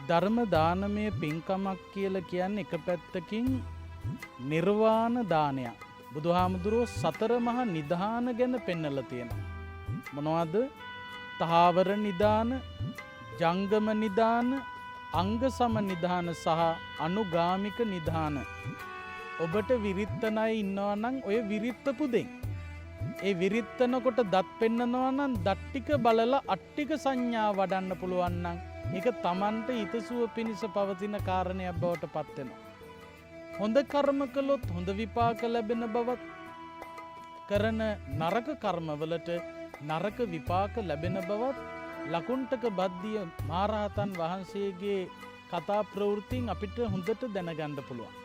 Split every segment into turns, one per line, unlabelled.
ධර්ම දානමය පින්කමක් කියලා කියන්නේ එක පැත්තකින් නිර්වාණ දානයක්. බුදුහාමුදුරුවෝ සතර මහා නිධාන ගැන පෙන්නලා තියෙනවා. මොනවද? තහාවර නිදාන, ජංගම නිදාන, අංග සම නිදාන සහ අනුගාමික නිදාන. ඔබට විරිත්තන අය ඉන්නවා නම් ඔය විරිත්තපු දෙන්න. ඒ විරිත්තනකොට දත් පෙන්නනවා නම් දත් ටික බලලා අට්ටික සංඥා වඩන්න පුළුවන් නම් ඒක Tamanට හිතසුව පිණිස පවතින කාරණයක් බවට පත් වෙනවා. හොඳ කර්ම කළොත් හොඳ විපාක ලැබෙන බවත්, කරන නරක කර්මවලට නරක විපාක ලැබෙන බවත් ලකුණ්ඨක බද්දිය මහරහතන් වහන්සේගේ කතා ප්‍රවෘත්තියෙන් අපිට හොඳට දැනගන්න පුළුවන්.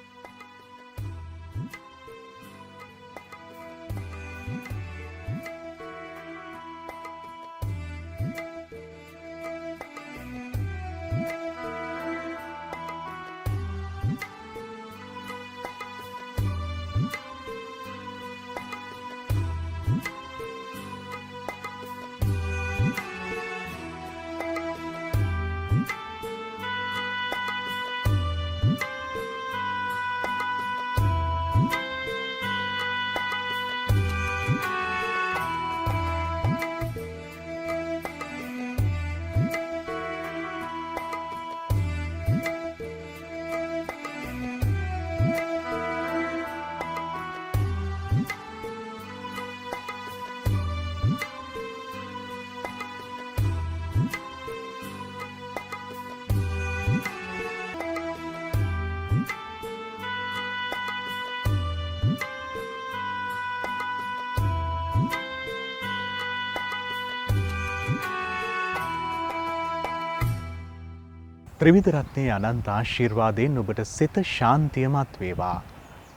ත්‍රිවිධ රත්නයේ අනන්ත ආශිර්වාදයෙන් ඔබට සිත ශාන්තියමත් වේවා.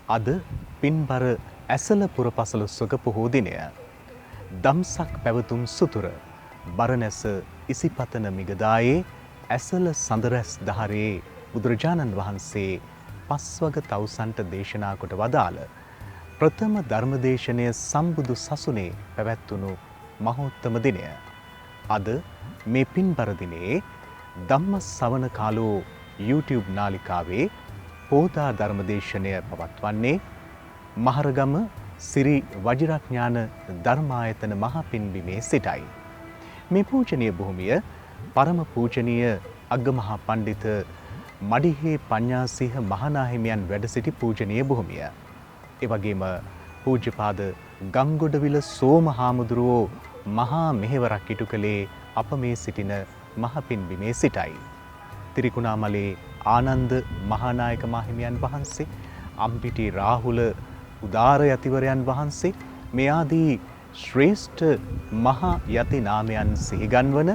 අද පින්බර ඇසල පුරපසළොස්වක පොහෝ දිනය. දම්සක් පැවතුම් සුතුර බරණැස ඉසිපතන මිගදායේ ඇසල සඳරැස් දහරේ බුදුරජාණන් වහන්සේ පස්වග තවුසන්ට දේශනා කොට වදාළ ප්‍රථම ධර්මදේශනය සම්බුදු සසුනේ පැවැත්වුණු මහෝත්තම දිනය. අද මේ පින්බර දිනේ ධම්ම ශ්‍රවණ කාලෝ YouTube නාලිකාවේ පෝදා ධර්මදේශනය පවත්වන්නේ මහරගම සිරි වජිරඥාන ධර්මායතන මහපින්බිමේ සිටයි. මේ පූජනීය භූමිය පරම පූජනීය අග්ගමහා පණ්ඩිත මඩිහේ පඤ්ඤාසිංහ මහනාහිමියන් වැඩ සිටි පූජනීය භූමිය. ඒ වගේම පූජ්‍යපාද ගංගොඩවිල සෝම හාමුදුරුවෝ මහා මෙහෙවරක් ඉටු කළේ අප මේ සිටින මහපින්බිමේ සිටයි. තිරිකුණාමලේ ආනන්ද මහානායක මාහිමියන් වහන්සේ, අම්පිටි රාහුල උදාර යතිවරයන් වහන්සේ මේ ආදී ශ්‍රේෂ්ඨ මහා යති නාමයන් සිහිගන්වන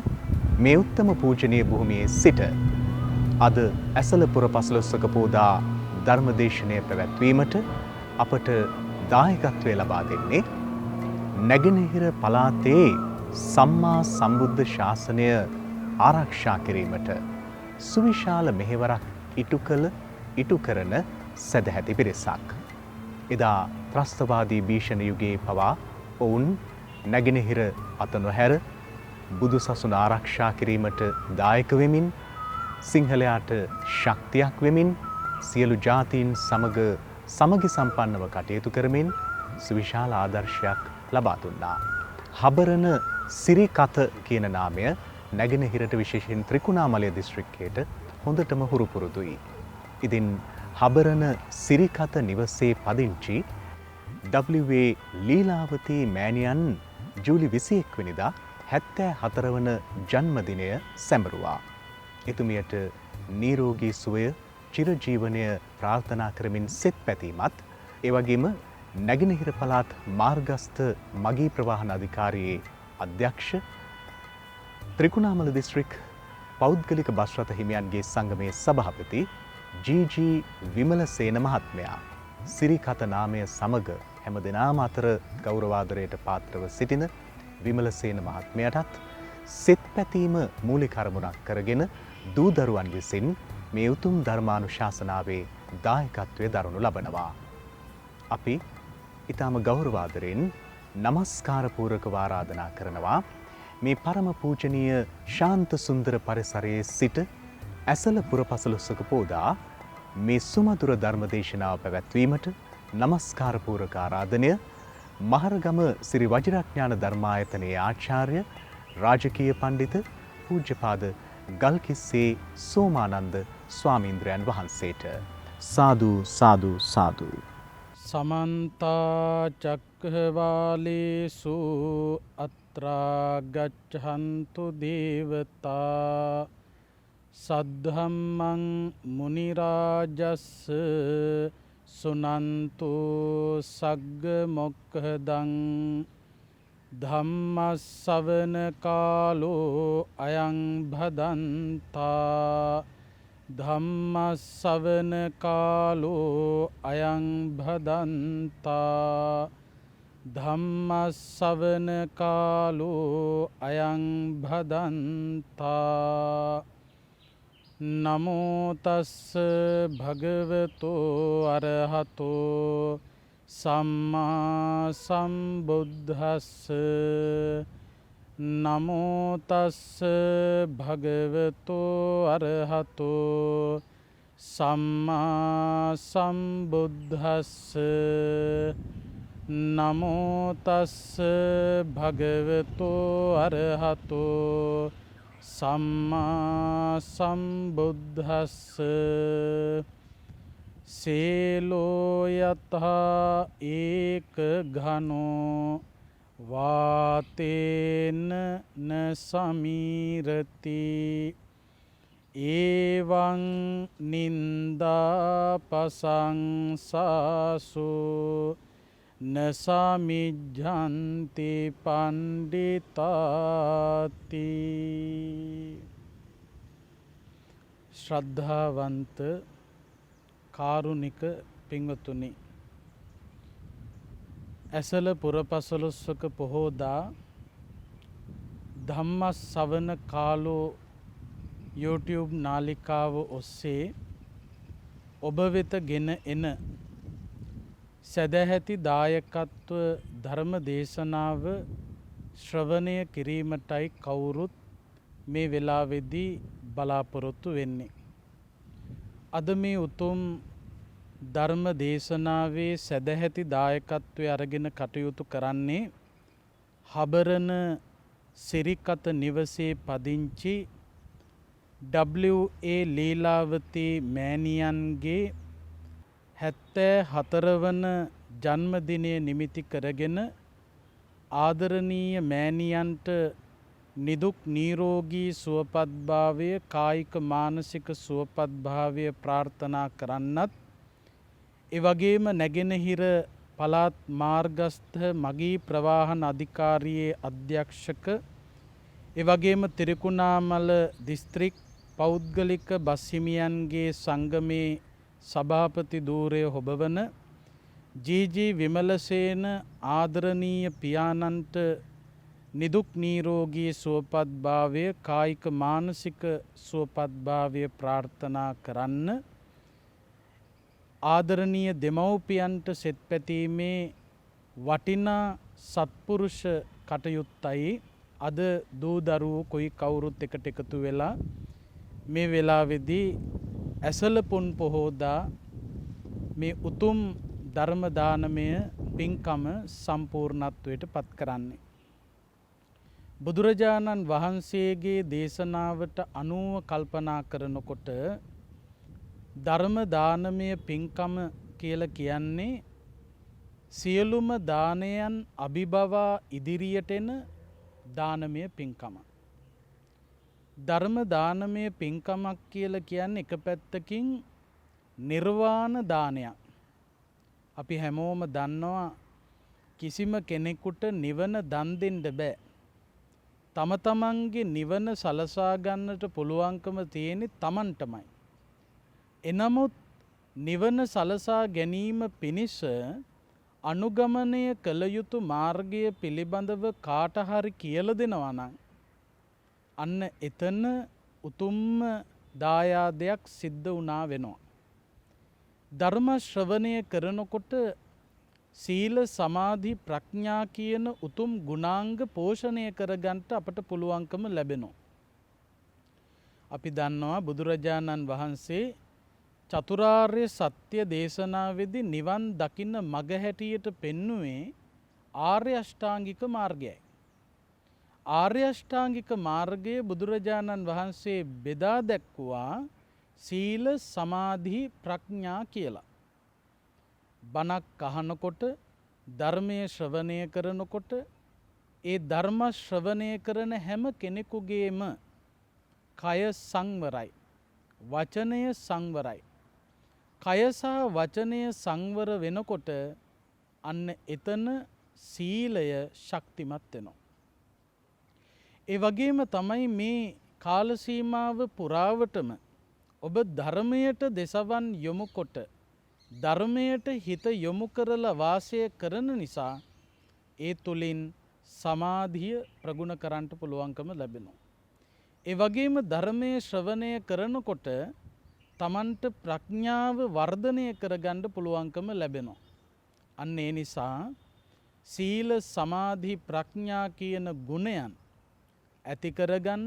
මේ උත්තම පූජනීය භූමියේ සිට අද ඇසල පුරපසළොස්වක පෝදා ධර්මදේශනය පැවැත්වීමට අපට දායකත්වය ලබා දෙන්නේ නැගෙනහිර පළාතේ සම්මා සම්බුද්ධ ශාසනය ආරක්ෂා කිරීමට සුවිශාල මෙහෙවරක් ඉටු කරන සදැහැති පිරිසක්. එදා ත්‍රස්තවාදී භීෂණ යුගයේ පවා ඔවුන් නැගෙනහිර අත නොහැර බුදු සසුන ආරක්ෂා කිරීමට දායක වෙමින්, සිංහලයාට ශක්තියක් වෙමින්, සියලු ජාතීන් සමග සමගි සම්පන්නව කටයුතු කරමින් සුවිශාල ආදර්ශයක් ලබා දුන්නා. හබරණ සිරිකත කියන නාමය නැගෙනහිරට විශේෂයෙන් ත්‍රිකුණාමලය දිස්ත්‍රික්කයට හොඳටම හුරු පුරුදුයි. ඉතින් හබරණ සිරිකත නිවසේ පදිංචි W.A. ලීලාවතී මෑණියන් ජූලි 21 වෙනිදා 74 වන ජන්මදිනය සැමරුවා. එතුමියට නිරෝගී සුවය චිරජීවනය ප්‍රාර්ථනා කරමින් සෙත් පැතීමත්, ඒ වගේම නැගෙනහිර පළාත් මාර්ගස්ථ මගී ප්‍රවාහන අධිකාරියේ අධ්‍යක්ෂ ත්‍රිකුණාමල දිස්ත්‍රික් පෞද්ගලික බස් රථ හිමියන්ගේ සංගමේ සභාපති ජී.ජී. විමලසේන මහත්මයා සිරිකත නාමය සමග හැම දෙනාම අතර ගෞරවාදරයට පාත්‍රව සිටින විමලසේන මහත්මයාටත් සෙත් පැතීම මූලික අරමුණක් කරගෙන දූ දරුවන් විසින් මේ උතුම් ධර්මානුශාසනාවේ දායකත්වය දරනු ලබනවා. අපි ඊටම ගෞරවාදරෙන් නමස්කාර පූර්වකව ආරාධනා කරනවා මේ පරම පූජනීය ශාන්ත සුන්දර පරිසරයේ සිට ඇසල පුරපසළොස්වක පෝදා මේ සුමధుර ධර්ම දේශනාව පැවැත්වීමට නමස්කාර පූර්වක ආරාධනය මහරගම සිරි වජිරඥාන ධර්මායතනයේ ආචාර්ය රාජකීය පඬිත පූජ්‍යපාද ගල්කිස්සේ සෝමානන්ද ස්වාමීන්ද්‍රයන් වහන්සේට සාදු සාදු සාදු.
සමන්ත චක්ඛවාලේසු අත්‍රා ගච්ඡන්තු දේවතා සද්ධම්මං මුනි රාජස්ස සුනන්තු සග්ග මොක්ඛදං ධම්මස්සවන කාලෝ අයං භදන්තා ධම්මස්සවන කාලෝ අයං භදන්තා ධම්මස්සවන කාලෝ අයං භදන්තා නමෝ තස්ස භගවතෝ අරහතෝ සම්මා සම්බුද්දස්ස නමෝ තස්ස භගවතෝ අරහතෝ සම්මා සම්බුද්දස්ස නමෝ තස්ස භගවතෝ අරහතෝ සම්මා සම්බුද්දස්ස සේලෝ යතහා ඒක ඝනෝ වාතේන න සමීරති ඒවං නින්දා පසංසාසු නසමිජ්ජන්ති පණ්ඩිතාති. ශ්‍රද්ධාවන්ත කාරුණික පින්වතුනි, ඇසල පුරපසළොස්වක පොහෝදා ධම්මස්සවන කාලෝ YouTube නාලිකාව ඔස්සේ ඔබ වෙත ගෙන එන සැදැහැති දායකත්ව ධර්ම දේශනාව ශ්‍රවණය කිරීමටයි කවුරුත් මේ වෙලාවේදී බලාපොරොත්තු වෙන්නේ. අද මේ උතුම් ධර්ම දේශනාවේ සැදැහැති දායකත්වය අරගෙන කටයුතු කරන්නේ හබරන සිරිකත නිවසේ පදිංචි W.A. ලීලාවතී මෑණියන්ගේ 74 වන ජන්මදිනය නිමිති කරගෙන ආදරණීය මෑණියන්ට නිදුක් නිරෝගී සුවපත්භාවය කායික මානසික සුවපත්භාවය ප්‍රාර්ථනා කරන්නත්, ඒ වගේම නැගෙනහිර පළාත් මාර්ගස්ථ මගී ප්‍රවාහන අධිකාරියේ අධ්‍යක්ෂක, ඒ වගේම තිරිකුණාමල දිස්ත්‍රික් පෞද්ගලික බස් හිමියන්ගේ සංගමේ සභාපති ධූරය හොබවන ජී.ජී. විමලසේන ආදරණීය පියාණන්ට නිදුක් නිරෝගී සුවපත්භාවය කායික මානසික සුවපත්භාවය ප්‍රාර්ථනා කරන්න, ආදරණීය දෙමව්පියන්ට සෙත් පැතීමේ වටිනා සත්පුරුෂ කටයුත්තයි අද දූ දරුවෝ කොයි කවුරුත් එකට එකතු වෙලා මේ වෙලාවේදී ඇසල පුන් පොහෝදා මේ උතුම් ධර්ම දානමය පින්කම සම්පූර්ණත්වයට පත් කරන්නේ. බුදුරජාණන් වහන්සේගේ දේශනාවට අනුව කල්පනා කරනකොට ධර්ම දානමය පින්කම කියලා කියන්නේ සියලුම දානයන් අභිබවා ඉදිරියට එන දානමය පින්කම. ධර්ම දානමය පින්කමක් කියලා කියන්නේ එක පැත්තකින් නිර්වාණ දානයක්. අපි හැමෝම දන්නවා කිසිම කෙනෙකුට නිවන දන් දෙන්න බෑ. තම තමන්ගේ නිවන සලසා ගන්නට පුළුවන්කම තියෙන්නේ තමන්ටමයි. එනමුත් නිවන සලසා ගැනීම පිණිස අනුගමනය කළ යුතු මාර්ගය පිළිබඳව කාට හරි කියලා දෙනවා නම් අන්න එතන උතුම්ම දායාදයක් සිද්ධ වුණා වෙනවා. ධර්ම ශ්‍රවණය කරනකොට සීල සමාධි ප්‍රඥා කියන උතුම් ගුණාංග පෝෂණය කරගන්නට අපට පුළුවන්කම ලැබෙනවා. අපි දන්නවා බුදුරජාණන් වහන්සේ චතුරාර්ය සත්‍ය දේශනාවේදී නිවන් දකින්න මග හැටියට පෙන්වුවේ ආර්ය අෂ්ටාංගික මාර්ගයයි. ආර්ය අෂ්ටාංගික මාර්ගයේ බුදුරජාණන් වහන්සේ බෙදා දැක්වුවා සීල සමාධි ප්‍රඥා කියලා. බණක් අහනකොට ධර්මයේ ශ්‍රවණය කරනකොට ඒ ධර්ම ශ්‍රවණය කරන හැම කෙනෙකුගේම කය සංවරයි. වචනය සංවරයි. කය සහ වචනය සංවර වෙනකොට අන්න එතන සීලය ශක්තිමත් වෙනවා. ඒ වගේම තමයි මේ කාල සීමාව පුරාවටම ඔබ ධර්මයට දෙසවන් යොමු කොට ධර්මයට හිත යොමු කරලා වාසය කරන නිසා ඒ තුලින් සමාධිය ප්‍රගුණ කරන්නට පුළුවන්කම ලැබෙනවා. ඒ වගේම ධර්මයේ ශ්‍රවණය කරනකොට තමන්ට ප්‍රඥාව වර්ධනය කරගන්න පුළුවන්කම ලැබෙනවා. අන්න ඒ නිසා සීල සමාධි ප්‍රඥා කියන ගුණයන් ඇති කරගන්න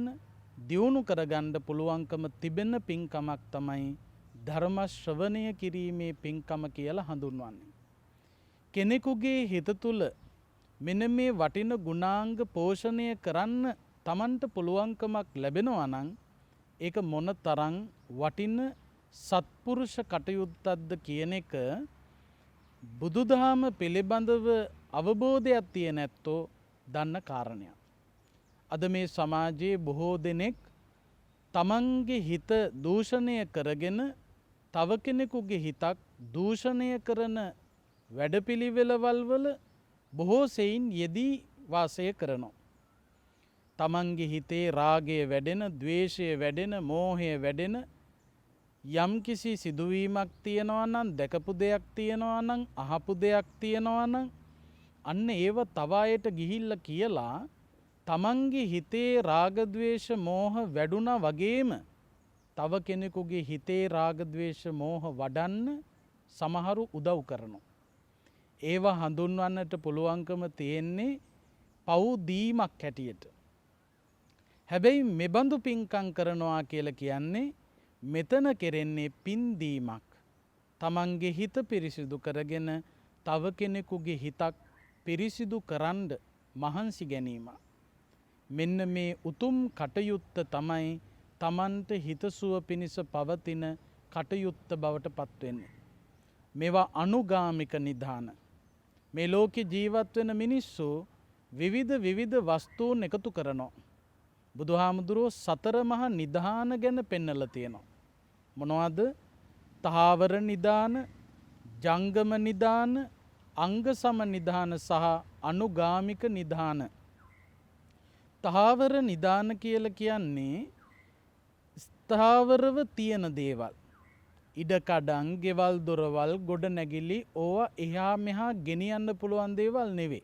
දියුණු කරගන්න පුළුවන්කම තිබෙන පින්කමක් තමයි ධර්ම ශ්‍රවණය කිරීමේ පින්කම කියලා හඳුන්වන්නේ. කෙනෙකුගේ හිත තුළ මෙන්න මේ වටින ගුණාංග පෝෂණය කරන්න තමන්ට පුළුවන්කමක් ලැබෙනවා නම් ඒක මොන තරම් වටින සත්පුරුෂ කටයුත්තක්ද කියන එක බුදුදහම පිළිබඳව අවබෝධයක් තියෙන ඇත්තෝ දන්න කාරණයක්. අද මේ සමාජයේ බොහෝ දෙනෙක් තමන්ගේ හිත දූෂණය කරගෙන තව කෙනෙකුගේ හිතක් දූෂණය කරන වැඩපිළිවෙළවල් වල බොහෝ සෙයින් යෙදී වාසය කරනවා. තමන්ගේ හිතේ රාගය වැඩෙන, ද්වේෂය වැඩෙන, මෝහය වැඩෙන යම්කිසි සිදුවීමක් තියෙනවා නම්, දැකපු දෙයක් තියෙනවා නම්, අහපු දෙයක් තියෙනවා නම් අන්න ඒව තව අයට ගිහිල්ලා කියලා තමන්ගේ හිතේ රාග ද්වේෂ මෝහ වැඩුණා වගේම තව කෙනෙකුගේ හිතේ රාග ද්වේෂ මෝහ වඩන්න සමහරු උදව් කරනවා. ඒවා හඳුන්වන්නට පුළුවන්කම තියෙන්නේ පව් දීමක් හැටියට. හැබැයි මෙබඳු පින්කම් කරනවා කියලා කියන්නේ මෙතන කෙරෙන්නේ පින් දීමක්. තමන්ගේ හිත පිරිසිදු කරගෙන තව කෙනෙකුගේ හිතක් පිරිසිදු කරන්න මහන්සි ගැනීම. මෙන්න මේ උතුම් කටයුත්ත තමයි තමන්ට හිතසුව පිණිස පවතින කටයුත්ත බවට පත්වෙන්නේ. මේවා අනුගාමික නිධාන. මේ ලෝකේ ජීවත් වෙන මිනිස්සු විවිධ වස්තුන් එකතු කරනවා. බුදුහාමුදුරුවෝ සතර මහා නිධාන ගැන පෙන්නලා තියෙනවා. මොනවද? තහාවර නිධාන, ජංගම නිධාන, අංග සම නිධාන සහ අනුගාමික නිධාන. තහාවර නිධාන කියලා කියන්නේ ස්ථාවරව තියෙන දේවල්. ඉඩකඩම්, ගෙවල් දොරවල්, ගොඩනැගිලි ඕවා එහා මෙහා ගෙනියන්න පුළුවන් දේවල් නෙවෙයි.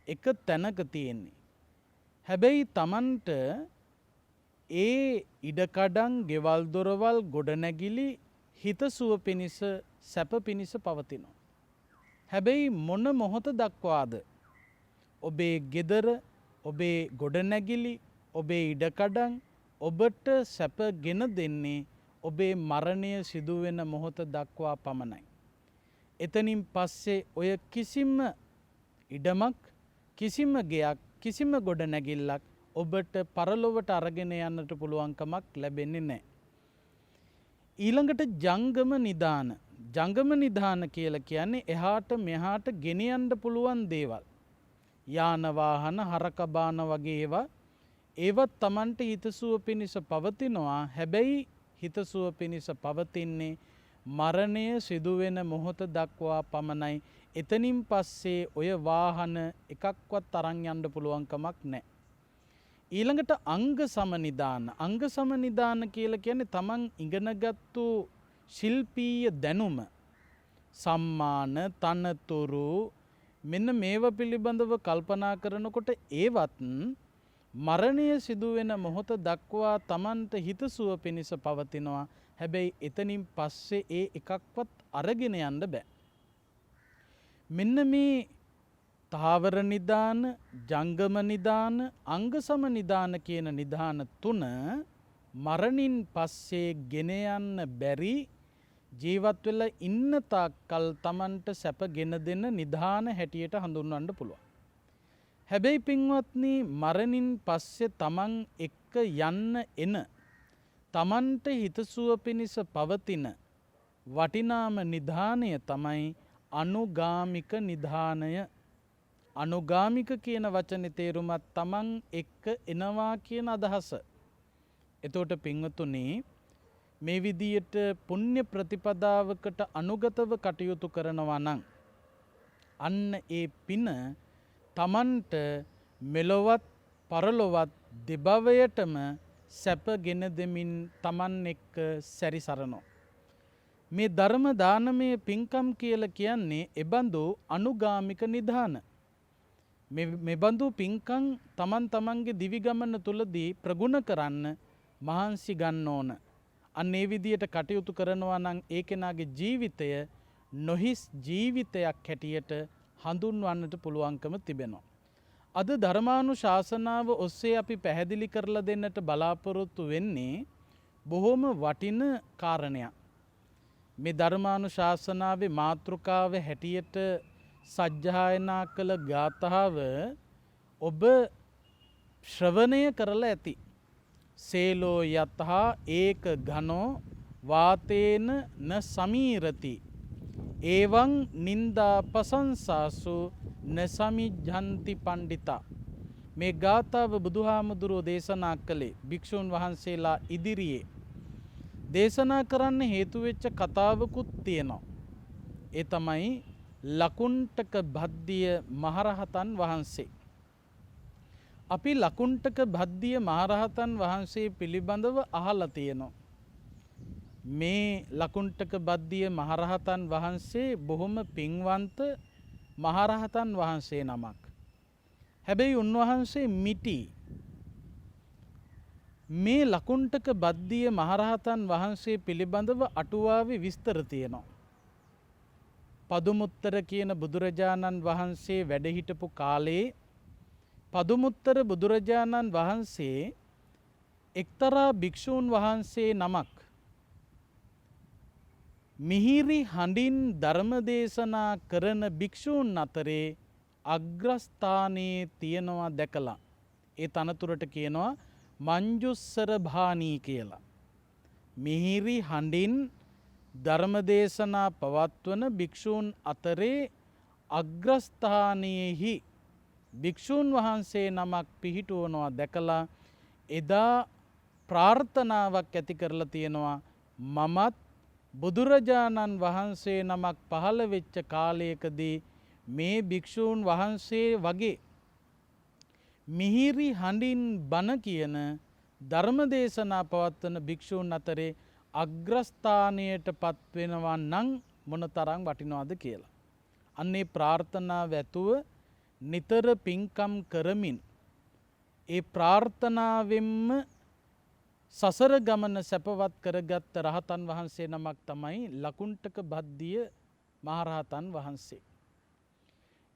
එක තැනක තියෙන්නේ. හැබැයි තමන්ට ඒ ඉඩකඩම්, ගෙවල් දොරවල්, ගොඩනැගිලි හිතසුව පිණිස, සැප පිණිස පවතිනවා. හැබැයි මොන මොහොත දක්වාද ඔබේ ගෙදර, ඔබේ ගොඩනැගිලි, ඔබේ ඉඩකඩම් ඔබට සැප ගෙන දෙන්නේ ඔබේ මරණය සිදුවෙන මොහොත දක්වා පමණයි. එතනින් පස්සේ ඔය කිසිම ඉඩමක්, කිසිම ගෙයක්, කිසිම ගොඩනැගිල්ලක් ඔබට පරලොවට අරගෙන යන්නට පුළුවන්කමක් ලැබෙන්නේ නැහැ. ඊළඟට ජංගම නිධාන. ජංගම නිධාන කියලා කියන්නේ එහාට මෙහාට ගෙනියන්න පුළුවන් දේවල්. යාන වාහන, හරක බාන වගේ ඒවා. ඒවත් Tamanට හිතසුව පිණිස පවතිනවා. හැබැයි හිතසුව පිණිස පවතින්නේ මරණය සිදුවෙන මොහොත දක්වා පමණයි. එතනින් පස්සේ ඔය වාහන එකක්වත් අරන් යන්න පුළුවන්කමක් නැහැ. ඊළඟට අංග සමනිදාන. අංග සමනිදාන කියලා කියන්නේ Taman ඉගෙනගත්තු ශිල්පීය දැනුම, සම්මාන, තනතුරු මෙන්න මේවා පිළිබඳව කල්පනා කරනකොට ඒවත් මරණය සිදුවෙන මොහොත දක්වා Tamanට හිතසුව පිණිස පවතිනවා. හැබැයි එතනින් පස්සේ ඒ එකක්වත් අරගෙන යන්න බෑ. මෙන්න මේ තාවර නිදාන, ජංගම නිදාන, අංග සම නිදාන කියන නිදාන තුන මරණින් පස්සේ ගෙන යන්න බැරි ජීවත් වෙලා ඉන්න තාක්කල් Tamanට සැප ගෙන දෙන නිධාන හැටියට හඳුන්වන්න පුළුවන්. හැබැයි පින්වත්නි මරණින් පස්සේ Taman එක්ක යන්න එන Tamanට හිතසුව පිණිස පවතින වටිනාම නිධානය තමයි අනුගාමික නිධානය. අනුගාමික කියන වචනේ තේරුමත් Taman එක්ක එනවා කියන අදහස. එතකොට පින්වතුනි මේ විදියට පුණ්‍ය ප්‍රතිපදාවකට අනුගතව කටයුතු කරනවා නම් අන්න ඒ පින Tamanට මෙලොවත් පරලොවත් දෙභවයටම සැප ගෙන දෙමින් Taman එක්ක සැරිසරනවා. මේ ධර්ම දානමය පින්කම් කියලා කියන්නේ එබඳු අනුගාමික නිධාන. මෙබඳු පින්කම් තමන්ගේ දිවි ගමන තුලදී ප්‍රගුණ කරන්න මහන්සි ගන්න ඕන. අන්න ඒ විදියට කටයුතු කරනවා නම් ඒ කෙනාගේ ජීවිතය නොහිස් ජීවිතයක් හැටියට හඳුන්වන්නට පුළුවන්කම තිබෙනවා. අද ධර්මානුශාසනාව ඔස්සේ අපි පැහැදිලි කරලා දෙන්නට බලාපොරොත්තු වෙන්නේ බොහොම වටින කාරණයක්. මේ ධර්මානුශාසනාවේ මාතෘකාව හැටියට සජ්ජායනා කළ ගාථාව ඔබ ශ්‍රවණය කරලා ඇති. සේලෝ යතහා ඒක ඝනෝ වාතේන න සමීරති එවං නින්දා පසංසාසු න සමිජ්ජන්ති පණ්ඩිතා. මේ ගාථාව බුදුහාමුදුරුවෝ දේශනා කළේ භික්ෂුන් වහන්සේලා ඉදිරියේ දේශනා කරන්න හේතු වෙච්ච කතාවකුත් තියෙනවා. ඒ තමයි ලකුණ්ඨක භද්දිය මහරහතන් වහන්සේ. අපි ලකුණ්ඨක භද්දිය මහරහතන් වහන්සේ පිළිබඳව අහලා තියෙනවා. මේ ලකුණ්ඨක භද්දිය මහරහතන් වහන්සේ බොහොම පින්වන්ත මහරහතන් වහන්සේ නමක්. හැබැයි උන්වහන්සේ මිටි. මේ ලකුණ්ඨක භද්දිය මහරහතන් වහන්සේ පිළිබඳව අටුවාවේ විස්තර තියෙනවා. පදුමුත්තර කියන බුදුරජාණන් වහන්සේ වැඩ හිටපු කාලේ පදුමුත්තර බුදුරජාණන් වහන්සේ එක්තරා භික්ෂූන් වහන්සේ නමක් මිහිරි හඬින් ධර්ම දේශනා කරන භික්ෂූන් අතරේ අග්‍රස්ථානයේ තියනවා දැකලා ඒ තනතුරට කියනවා මංජුස්සර භාණී කියලා. මිහිරි හඬින් ධර්මදේශනා පවත්වන භික්ෂූන් අතරේ අග්‍රස්ථානයෙහි භික්ෂූන් වහන්සේ නමක් පිහිටුවනවා දැකලා එදා ප්‍රාර්ථනාවක් ඇති කරලා තියෙනවා මමත් බුදුරජාණන් වහන්සේ නමක් පහළ වෙච්ච කාලයකදී මේ භික්ෂූන් වහන්සේ වගේ මිහිරි හඬින් බණ කියන ධර්මදේශනා පවත්වන භික්ෂූන් අතරේ අග්‍රස්ථානයට පත්වෙනවා නම් මොනතරම් වටිනවද කියලා. අන්නේ ප්‍රාර්ථනාව ඇතුව නිතර පින්කම් කරමින් ඒ ප්‍රාර්ථනාවෙන්ම සසර ගමන සැපවත් කරගත් රහතන් වහන්සේ නමක් තමයි ලකුණ්ඨක භද්දිය මහරහතන් වහන්සේ.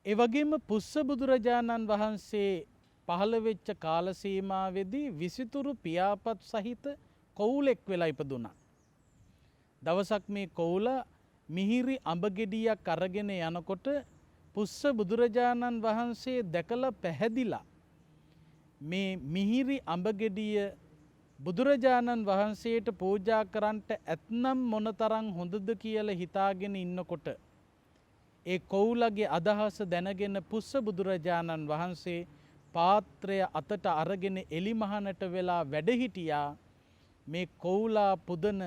ඒ වගේම පුස්ස බුදුරජාණන් වහන්සේ පහළ වෙච්ච කාල සීමාවේදී විසිතුරු පියාපත් සහිත කොවුලෙක් වෙලා ඉපදුනා. දවසක් මේ කොවුලා මිහිරි අඹ ගෙඩියක් අරගෙන යනකොට පුස්ස බුදුරජාණන් වහන්සේ දැකලා පැහැදිලා මේ මිහිරි අඹ ගෙඩිය බුදුරජාණන් වහන්සේට පූජා කරන්නට ඇතනම් මොනතරම් හොඳද කියලා හිතාගෙන ඉන්නකොට ඒ කොවුලගේ අදහස දැනගෙන පුස්ස බුදුරජාණන් වහන්සේ පාත්‍රය අතට අරගෙන එලිමහනට වෙලා වැඩ හිටියා මේ කොවුලා පුදන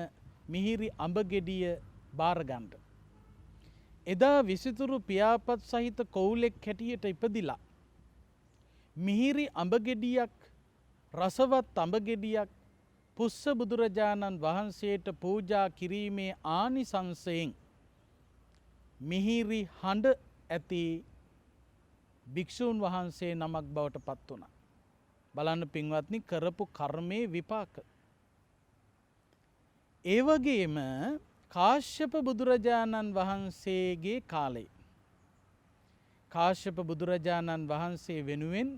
මිහිරි අඹ ගෙඩිය බාර ගන්න. එදා විසිතුරු පියාපත් සහිත කොවුලෙක් හැටියට ඉපදිලා මිහිරි අඹ ගෙඩියක් රසවත් අඹ ගෙඩියක් පුස්ස බුදුරජාණන් වහන්සේට පූජා කිරීමේ ආනිසංසයෙන් මිහිරි හඬ ඇති භික්ෂූන් වහන්සේ නමක් බවට පත් වුණා. බලන්න පින්වත්නි කරපු කර්මයේ විපාක. ඒ වගේම කාශ්‍යප බුදුරජාණන් වහන්සේගේ කාලේ කාශ්‍යප බුදුරජාණන් වහන්සේ වෙනුවෙන්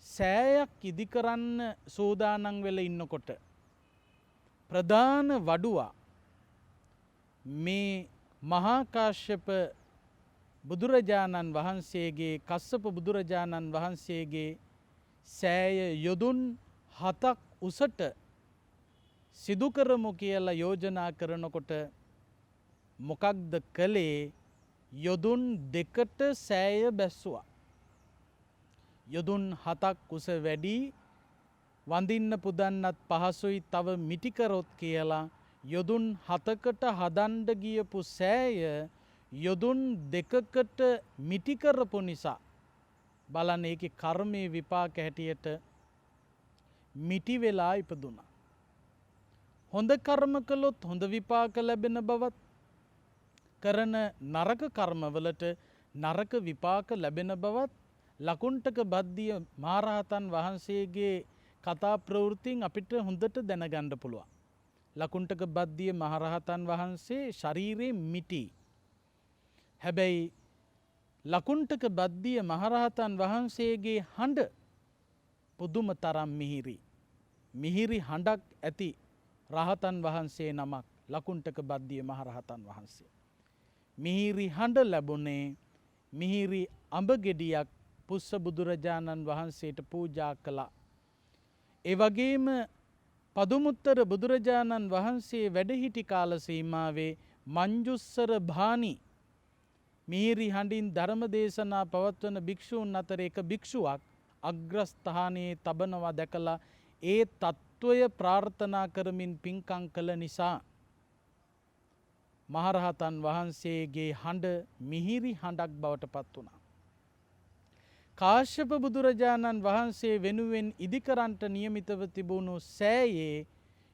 සෑයක් ඉදි කරන්න සූදානම් වෙලා ඉන්නකොට ප්‍රධාන වඩුවා මේ මහා කාශ්‍යප බුදුරජාණන් වහන්සේගේ කස්සප බුදුරජාණන් වහන්සේගේ සෑය යොදුන් 7ක් උසට සිදු කරමු කියලා යෝජනා කරනකොට මොකක්ද කළේ? යොදුන් 2ට සෑය බැස්සුවා. යොදුන් 7ක් උස වැඩි වඳින්න පුදන්නත් පහසුයි තව මිටි කරොත් කියලා යොදුන් 7කට හදන්න ගියපු සෑය යොදුන් 2කට මිටි කරපු නිසා බලන්න ඒකේ කර්මයේ විපාක හැටියට මිටි වෙලා ඉපදුනා. හොඳ කර්ම කළොත් හොඳ විපාක ලැබෙන බවත් කරන නරක කර්මවලට නරක විපාක ලැබෙන බවත් ලකුණ්ඨක බද්දිය මහරහතන් වහන්සේගේ කතා ප්‍රවෘත්තියෙන් අපිට හොඳට දැනගන්න පුළුවන්. ලකුණ්ඨක බද්දිය මහරහතන් වහන්සේ ශරීරයේ මිටි. හැබැයි ලකුණ්ඨක බද්දිය මහරහතන් වහන්සේගේ හඬ පුදුම තරම් මිහිරි. මිහිරි හඬක් ඇති රහතන් වහන්සේ නමක් ලකුණ්ඨක බද්දිය මහරහතන් වහන්සේ. මිහිරි හඬ ලැබුණේ මිහිරි අඹ ගෙඩියක් පුස්ස බුදුරජාණන් වහන්සේට පූජා කළා. ඒ වගේම පදුමුත්තර බුදුරජාණන් වහන්සේ වැඩහිටි කාල සීමාවේ මංජුස්සර භානි මිහිරි හඬින් ධර්ම දේශනා පවත්වන භික්ෂූන් අතර එක භික්ෂුවක් අග්‍රස්ථානයේ තබනවා දැකලා ඒ තත්ත්වය ප්‍රාර්ථනා කරමින් පින්කම් කළ නිසා මහරහතන් වහන්සේගේ හඬ මිහිරි හඬක් බවට පත් වුණා. කාශ්‍යප බුදුරජාණන් වහන්සේ වෙනුවෙන් ඉදිකරන්ට නියමිතව තිබුණු සෑයේ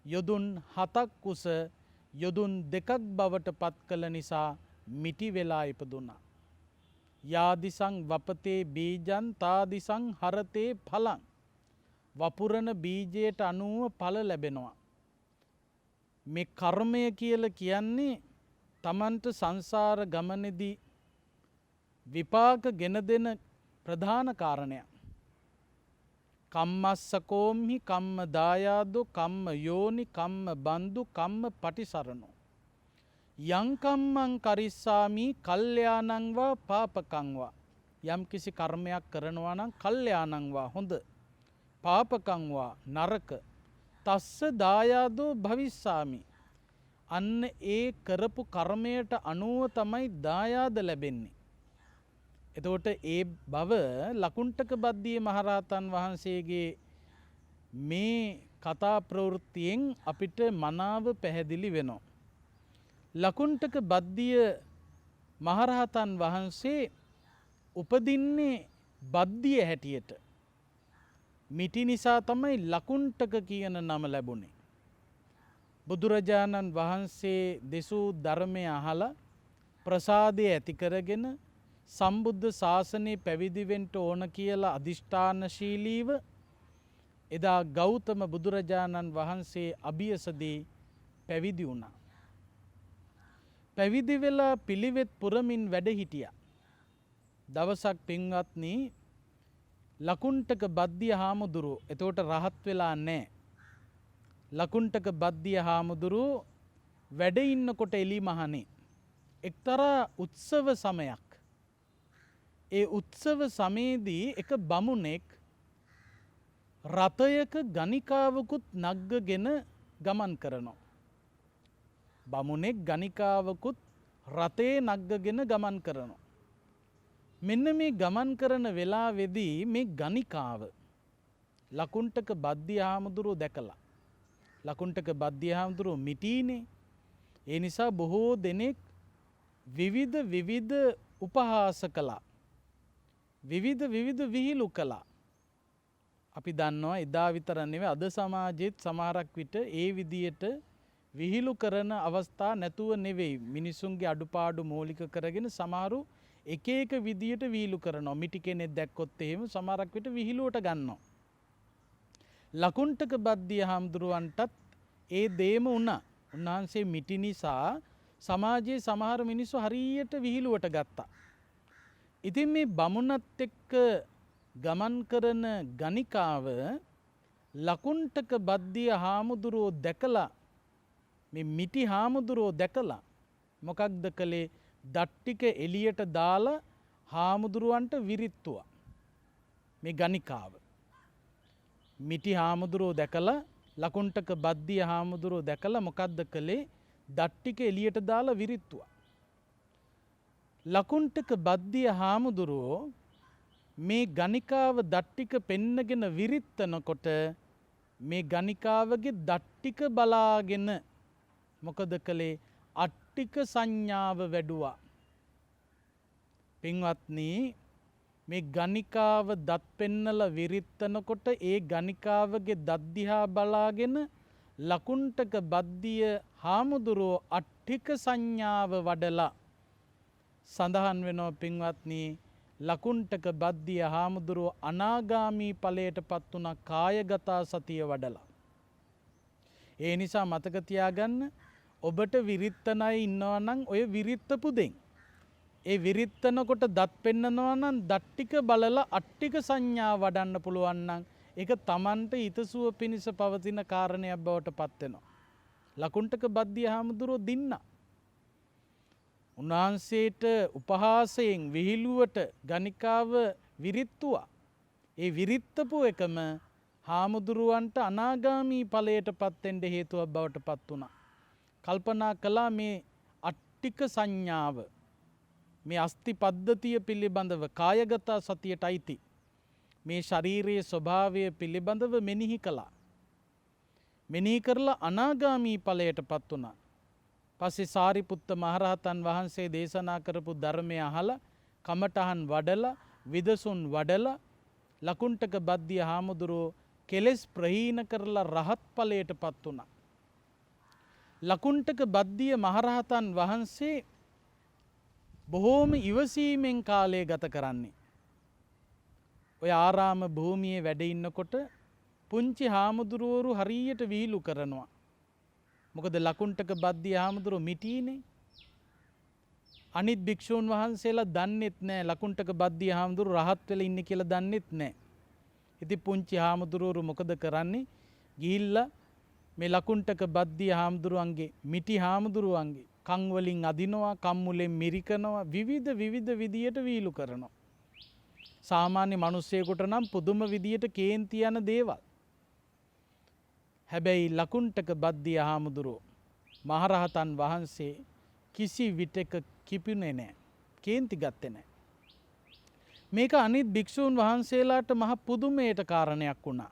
යොදුන් 7ක් උස යොදුන් 2ක් බවට පත් කළ නිසා මිටි වෙලා ඉපදුනා. යාදිසං වපතේ බීජං තාදිසං හරතේ ඵලං. වපුරන බීජයට අනුව ඵල ලැබෙනවා. මේ කර්මය කියලා කියන්නේ තමන්ට සංසාර ගමනේදී විපාක ගෙන දෙන ප්‍රධාන කාරණයක්. කම්මස්සකෝම්හි කම්ම දායාදෝ කම්ම යෝනි කම්ම බන්දු කම්ම පටිසරණෝ. යං කම්මං කරිස්සාමි කල්යාණං වා පාපකං වා. යම් කිසි කර්මයක් කරනවා නම් කල්යාණං වා හොඳ පාපකං වා නරක තස්ස දායාදෝ භවිස්සාමි. අන්න ඒ කරපු කර්මයට අනුව තමයි දායාද ලැබෙන්නේ. එතකොට ඒ බව ලකුණ්ඨක බද්දිය මහරහතන් වහන්සේගේ මේ කතා ප්‍රවෘත්තියෙන් අපිට මනාව පැහැදිලි වෙනවා. ලකුණ්ඨක බද්දිය මහරහතන් වහන්සේ උපදින්නේ බද්දිය හැටියට. මිටි නිසා තමයි ලකුණ්ඨක කියන නම ලැබුණේ. බුදුරජාණන් වහන්සේ දෙසූ ධර්මය අහලා ප්‍රසාදය ඇති කරගෙන සම්බුද්ධ ශාසනය පැවිදි වෙන්න ඕන කියලා අදිෂ්ඨානශීලීව එදා ගෞතම බුදුරජාණන් වහන්සේ අභියසදී පැවිදි වුණා. පැවිදි වෙලා පිළිවෙත් පුරමින් වැඩ හිටියා. දවසක් පින්වත්නි ලකුණ්ඨක බද්දිය හාමුදුරුවෝ එතකොට රහත් වෙලා නැහැ. ලකුණ්ඨක බද්දිය හාමුදුරුවෝ වැඩ ඉන්නකොට එලිමහනේ එක්තරා උත්සව සමයක්. ඒ උත්සව සමයේදී එක බමුණෙක් රථයක ගණිකාවකුත් නග්ගගෙන ගමන් කරනවා. බමුණෙක් ගණිකාවකුත් රථේ නග්ගගෙන ගමන් කරනවා. මෙන්න මේ ගමන් කරන වෙලාවේදී මේ ගණිකාව ලකුණ්ඨක බද්දිය හාමුදුරුවෝ දැකලා ලකුණ්ඨක බද්දිය හාමුදුරුවෝ මිටීනේ. ඒ නිසා බොහෝ දෙනෙක් විවිධ උපහාස කළා. විවිධ විහිළු කළා. අපි දන්නවා එදා විතර නෙවෙයි අද සමාජෙත් සමහරක් විට ඒ විදියට විහිළු කරන අවස්ථා නැතුව නෙවෙයි මිනිසුන්ගේ අඩුපාඩු මූලික කරගෙන සමහරු එක එක විදියට විහිළු කරනවා. මිටි කෙනෙක් දැක්කොත් එහෙම සමහරක් විට විහිළුවට ගන්නවා. ලකුණ්ඨක බද්දිය හාමුදුරුවන්ටත් ඒ දේම වුණා. උන්වහන්සේ මිටි නිසා සමාජයේ සමහර මිනිස්සු හරියට විහිළුවට ගත්තා. ඉතින් මේ බමුණත් එක්ක ගමන් කරන ගණිකාව ලකුණ්ඨක බද්දිය හාමුදුරුවෝ දැකලා මේ මිටි හාමුදුරුවෝ දැකලා මොකක්ද කළේ? දත් ටික එළියට දාලා හාමුදුරුවන්ට විරිත්තුවා. මේ ගණිකාව. මිටි හාමුදුරුවෝ දැකලා ලකුණ්ඨක බද්දිය හාමුදුරුවෝ දැකලා මොකක්ද කළේ? දත් ටික එළියට දාලා විරිත්තුවා. ලකුණ්ඨක බද්දිය හාමුදුරුවෝ මේ ගණිකාව දත් ටික පෙන්නගෙන විරිත්තනකොට මේ ගණිකාවගේ දත් ටික බලාගෙන මොකද කළේ? අට්ටික සංඥාව වැඩුවා. පින්වත්නි, මේ ගණිකාව දත් පෙන්නලා විරිත්තනකොට ඒ ගණිකාවගේ දත් දිහා බලාගෙන ලකුණ්ඨක බද්දිය හාමුදුරුවෝ අට්ටික සංඥාව වඩලා සඳහන් වෙනවා. පින්වත්නි, ලකුණ්ඨක බද්දිය හාමුදුරුවෝ අනාගාමී ඵලයට පත් වුණා කායගත සතිය වඩලා. ඒ නිසා මතක තියාගන්න, ඔබට විරිත්තන අය ඉන්නවා නම් ඔය විරිත්තපු දෙන්. ඒ විරිත්තනකොට දත් පෙන්නනවා නම් දත් ටික බලලා අට්ටික සංඥා වඩන්න පුළුවන් නම් ඒක Tamanට හිතසුව පිණිස පවතින කාරණයක් බවට පත් වෙනවා. ලකුණ්ඨක බද්දිය හාමුදුරුවෝ දින්නා. උන්වහන්සේට උපහාසයෙන් විහිළුවට ගණිකාව විරිත්තුවා. ඒ විරිත්තපු එකම හාමුදුරුවන්ට අනාගාමී ඵලයට පත් වෙන්න හේතුවක් බවට පත් වුණා. කල්පනා කළා මේ අට්ටික සංඥාව, මේ අස්ති පද්ධතිය පිළිබඳව කායගත සතියට අයිති මේ ශාරීරික ස්වභාවය පිළිබඳව මෙනෙහි කළා. මෙනෙහි කරලා අනාගාමී ඵලයට පත් වුණා. පස්සේ සාරිපුත්ත මහරහතන් වහන්සේ දේශනා කරපු ධර්මය අහලා කමඨහන් වඩලා විදසුන් වඩලා ලකුණ්ඨක බද්දිය හාමුදුරුවෝ කෙලෙස් ප්‍රහීන කරලා රහත් ඵලයට පත් වුණා. ලකුණ්ඨක බද්දිය මහරහතන් වහන්සේ බොහෝම ඉවසීමෙන් කාලය ගත කරන්නේ. ඔය ආරාම භූමියේ වැඩ ඉන්නකොට පුංචි හාමුදුරුවරු හරියට විහිළු කරනවා. මොකද ලකුණ්ඨක බද්දිය හාමුදුරුවෝ මිටිනේ. අනිත් භික්ෂූන් වහන්සේලා දන්නෙත් නැහැ ලකුණ්ඨක බද්දිය හාමුදුරුවෝ රහත් වෙලා ඉන්නේ කියලා දන්නෙත් නැහැ. ඉතින් පුංචි හාමුදුරුවරු මොකද කරන්නේ? ගිහිල්ලා මේ ලකුණ්ඨක බද්දිය හාමුදුරුවන්ගේ මිටි හාමුදුරුවන්ගේ කන් වලින් අදිනවා, කන් මුලෙන් මිරිකනවා, විවිධ විදියට විහිළු කරනවා. සාමාන්‍ය මිනිස්සෙකුට නම් පුදුම විදියට කේන්ති යන දේවල්. හැබැයි ලකුණ්ඨක බද්දිය හාමුදුරුවෝ මහරහතන් වහන්සේ කිසි විටක කිපුණේ නැහැ. කේන්ති ගත්තේ නැහැ. මේක අනිත් භික්ෂූන් වහන්සේලාට මහ පුදුමයට කාරණයක් වුණා.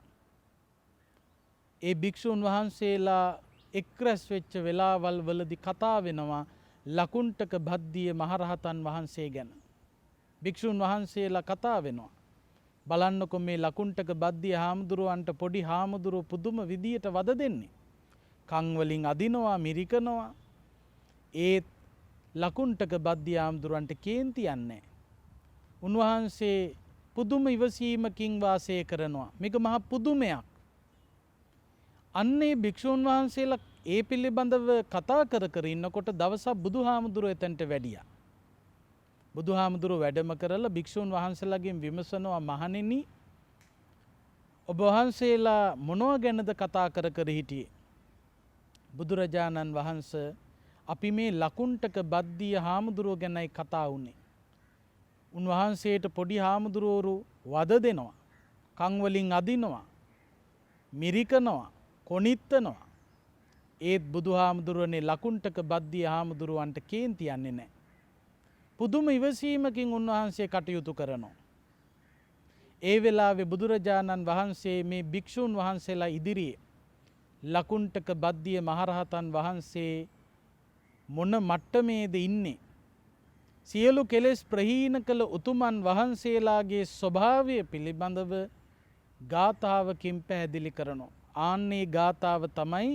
ඒ භික්ෂූන් වහන්සේලා එක්රැස් වෙච්ච වෙලාවල් වලදී කතා වෙනවා ලකුණ්ඨක බද්දිය මහරහතන් වහන්සේ ගැන. භික්ෂූන් වහන්සේලා කතා වෙනවා. බලන්නකො මේ ලකුණ්ඨක බද්දිය හාමුදුරුවන්ට පොඩි හාමුදුරුවෝ පුදුම විදියට වද දෙන්නේ. කන් වලින් අදිනවා, මිරිකනවා. ඒත් ලකුණ්ඨක බද්දිය හාමුදුරුවන්ට කේන්ති යන්නේ. උන්වහන්සේ පුදුම ඉවසීමකින් වාසය කරනවා. මේක මහ පුදුමයක්. අන්නේ භික්ෂූන් වහන්සේලා ඒ පිළිබඳව කතා කර ඉන්නකොට දවසක් බුදුහාමුදුරුවෝ එතනට වැඩියා. බුදුහාමුදුරුවෝ වැඩම කරලා භික්ෂූන් වහන්සේලාගෙන් විමසනවා, මහණෙනි ඔබ වහන්සේලා මොනවා ගැනද කතා කර හිටියේ? බුදුරජාණන් වහන්සේ අපි මේ ලකුණ්ඨක බද්දිය හාමුදුරුවෝ ගැනයි කතා වුණේ. උන්වහන්සේට පොඩි හාමුදුරුවෝ වද දෙනවා, කන් වලින් අදිනවා, මිරිකනවා, කොනිත්තනවා. ඒත් බුදුහාමුදුරුවනේ ලකුණ්ඨක බද්දිය හාමුදුරුවන්ට කේන්ති යන්නේ නැහැ. පුදුම ඉවසීමකින් උන්වහන්සේ කටයුතු කරනවා. ඒ වෙලාවේ බුදුරජාණන් වහන්සේ මේ භික්ෂූන් වහන්සේලා ඉදිරියේ ලකුණ්ඨක බද්දිය මහරහතන් වහන්සේ මොන මට්ටමේද ඉන්නේ? සියලු කෙලෙස් ප්‍රහීන කළ උතුමන් වහන්සේලාගේ ස්වභාවය පිළිබඳව ගාථාවකින් පැහැදිලි කරනවා. ආන්නේ ගාථාව තමයි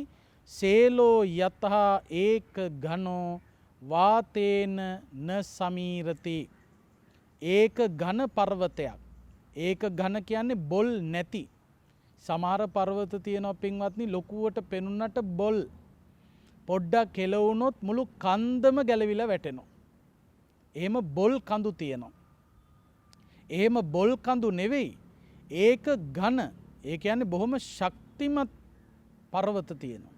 සේලෝ යතහා ඒක ඝනෝ වාතේන න සමීරති. ඒක ඝන පර්වතයක්. ඒක ඝන කියන්නේ බොල් නැති. සමහර පර්වත තියෙනවා පින්වත්නි, ලොකුවට පෙනුනට බොල් පොඩ්ඩක් කෙලවුනොත් මුළු කන්දම ගැලවිලා වැටෙනවා. එහෙම බොල් කඳු තියෙනවා. එහෙම බොල් කඳු නෙවෙයි. ඒක ඝන. ඒ කියන්නේ බොහොම ශක්තිමත් පර්වත තියෙනවා.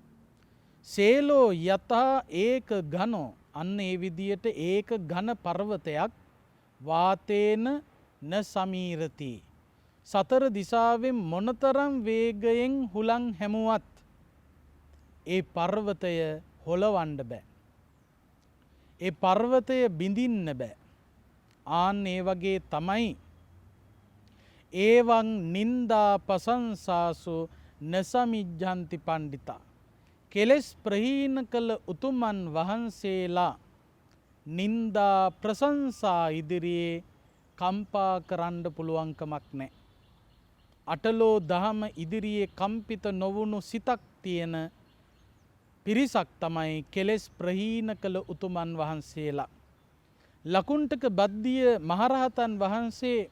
සේලෝ යතහා ඒක ඝනෝ අන්න ඒ විදියට ඒක ඝන පර්වතයක් වාතේන න සමීරති. සතර දිසාවෙන් මොනතරම් වේගයෙන් හුලං හැමුවත් ඒ පර්වතය හොලවන්න බෑ. ඒ පර්වතය බිඳින්න බෑ. ආන් ඒ වගේ තමයි ඒවං නින්දා පසංසාසු නසමිජ්ජන්ති පණ්ඩිතා. කෙලෙස් ප්‍රහීන කළ උතුමන් වහන්සේලා නින්දා ප්‍රශංසා ඉදිරියේ කම්පා කරන්න පුළුවන්කමක් නෑ. අටලෝ දහම ඉදිරියේ කම්පිත නොවුණු සිතක් තියෙන පිරිසක් තමයි කෙලෙස් ප්‍රහීන කළ උතුමන් වහන්සේලා. ලකුණ්ඨක බද්දිය මහරහතන් වහන්සේ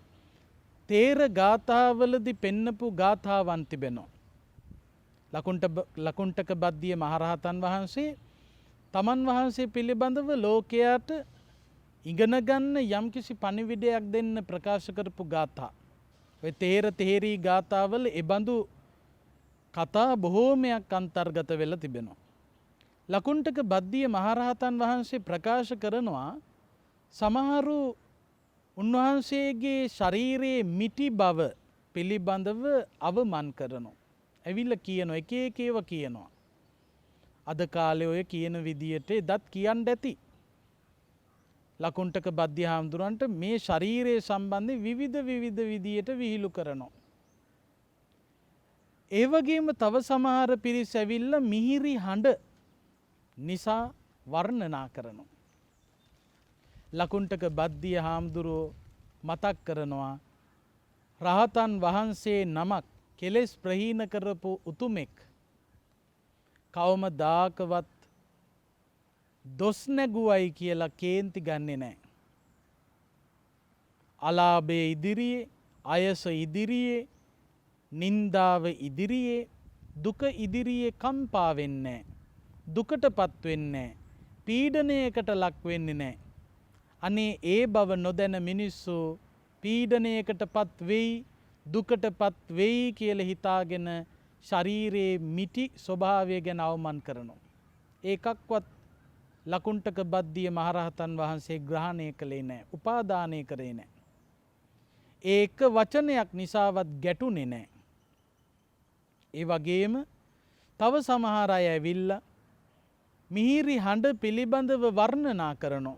තේර ගාථාවලදී පෙන්නපු ගාථාවන් තිබෙනවා. ලකුණ්ඨක බද්දිය මහරහතන් වහන්සේ තමන් වහන්සේ පිළිබඳව ලෝකයාට ඉගෙන ගන්න යම්කිසි පණිවිඩයක් දෙන්න ප්‍රකාශ කරපු ගාථා. ඔය තේර තේරී ගාථාවල එබඳු කතා බොහෝමයක් අන්තර්ගත වෙලා තිබෙනවා. ලකුණ්ඨක බද්දිය මහරහතන් වහන්සේ ප්‍රකාශ කරනවා සමහරු උන්වහන්සේගේ ශරීරයේ මිටි බව පිළිබඳව අවමන් කරනවා. ඇවිල්ලා කියනවා එක එක ඒවා කියනවා. අද කාලේ ඔය කියන විදියට එදත් කියන්න ඇති. ලකුණ්ඨක බද්දිය හාමුදුරන්ට මේ ශරීරයේ සම්බන්ධයෙන් විවිධ විදියට විහිළු කරනවා. ඒ වගේම තව සමහර පිරිස් ඇවිල්ලා මිහිරි හඬ නිසා වර්ණනා කරනවා. ලකුණ්ඨක බද්දිය හාමුදුරුවෝ මතක් කරනවා රහතන් වහන්සේ නමක් කෙලෙස් ප්‍රහීන කරපු උතුමෙක් කවමදාකවත් දොස් නැගුවයි කියලා කේන්ති ගන්නේ නැහැ. අලාභය ඉදිරියේ, අයස ඉදිරියේ, නින්දාව ඉදිරියේ, දුක ඉදිරියේ කම්පා වෙන්නේ නැහැ. දුකටපත් වෙන්නේ නැහැ. පීඩනයකට ලක් වෙන්නේ නැහැ. අනේ ඒ බව නොදැන මිනිස්සු පීඩනයකටපත් වෙයි, දුකටපත් වෙයි කියලා හිතාගෙන ශරීරයේ මිටි ස්වභාවය ගැන අවමන් කරනවා. ඒකක්වත් ලකුණ්ඨක බද්දිය මහරහතන් වහන්සේ ග්‍රහණය කළේ නැහැ, උපාදානය කරේ නැහැ. ඒක වචනයක් නිසාවත් ගැටුනේ නැහැ. ඒ වගේම තව සමහර අය ඇවිල්ලා මිහිරි හඬ පිළිබඳව වර්ණනා කරනවා.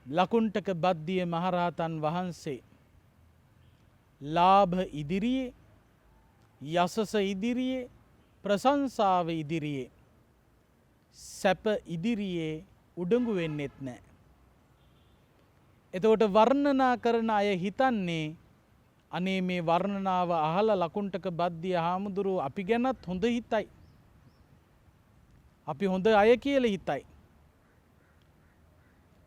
ලකුණ්ඨක බද්දිය මහරහතන් වහන්සේ ලාභ ඉදිරියේ, යසස ඉදිරියේ, ප්‍රශංසාව ඉදිරියේ, සැප ඉදිරියේ උඩඟු වෙන්නෙත් නැහැ. එතකොට වර්ණනා කරන අය හිතන්නේ අනේ මේ වර්ණනාව අහලා ලකුණ්ඨක බද්දිය හාමුදුරුවෝ අපි ගැනත් හොඳ හිතයි. අපි හොඳ අය කියලා හිතයි.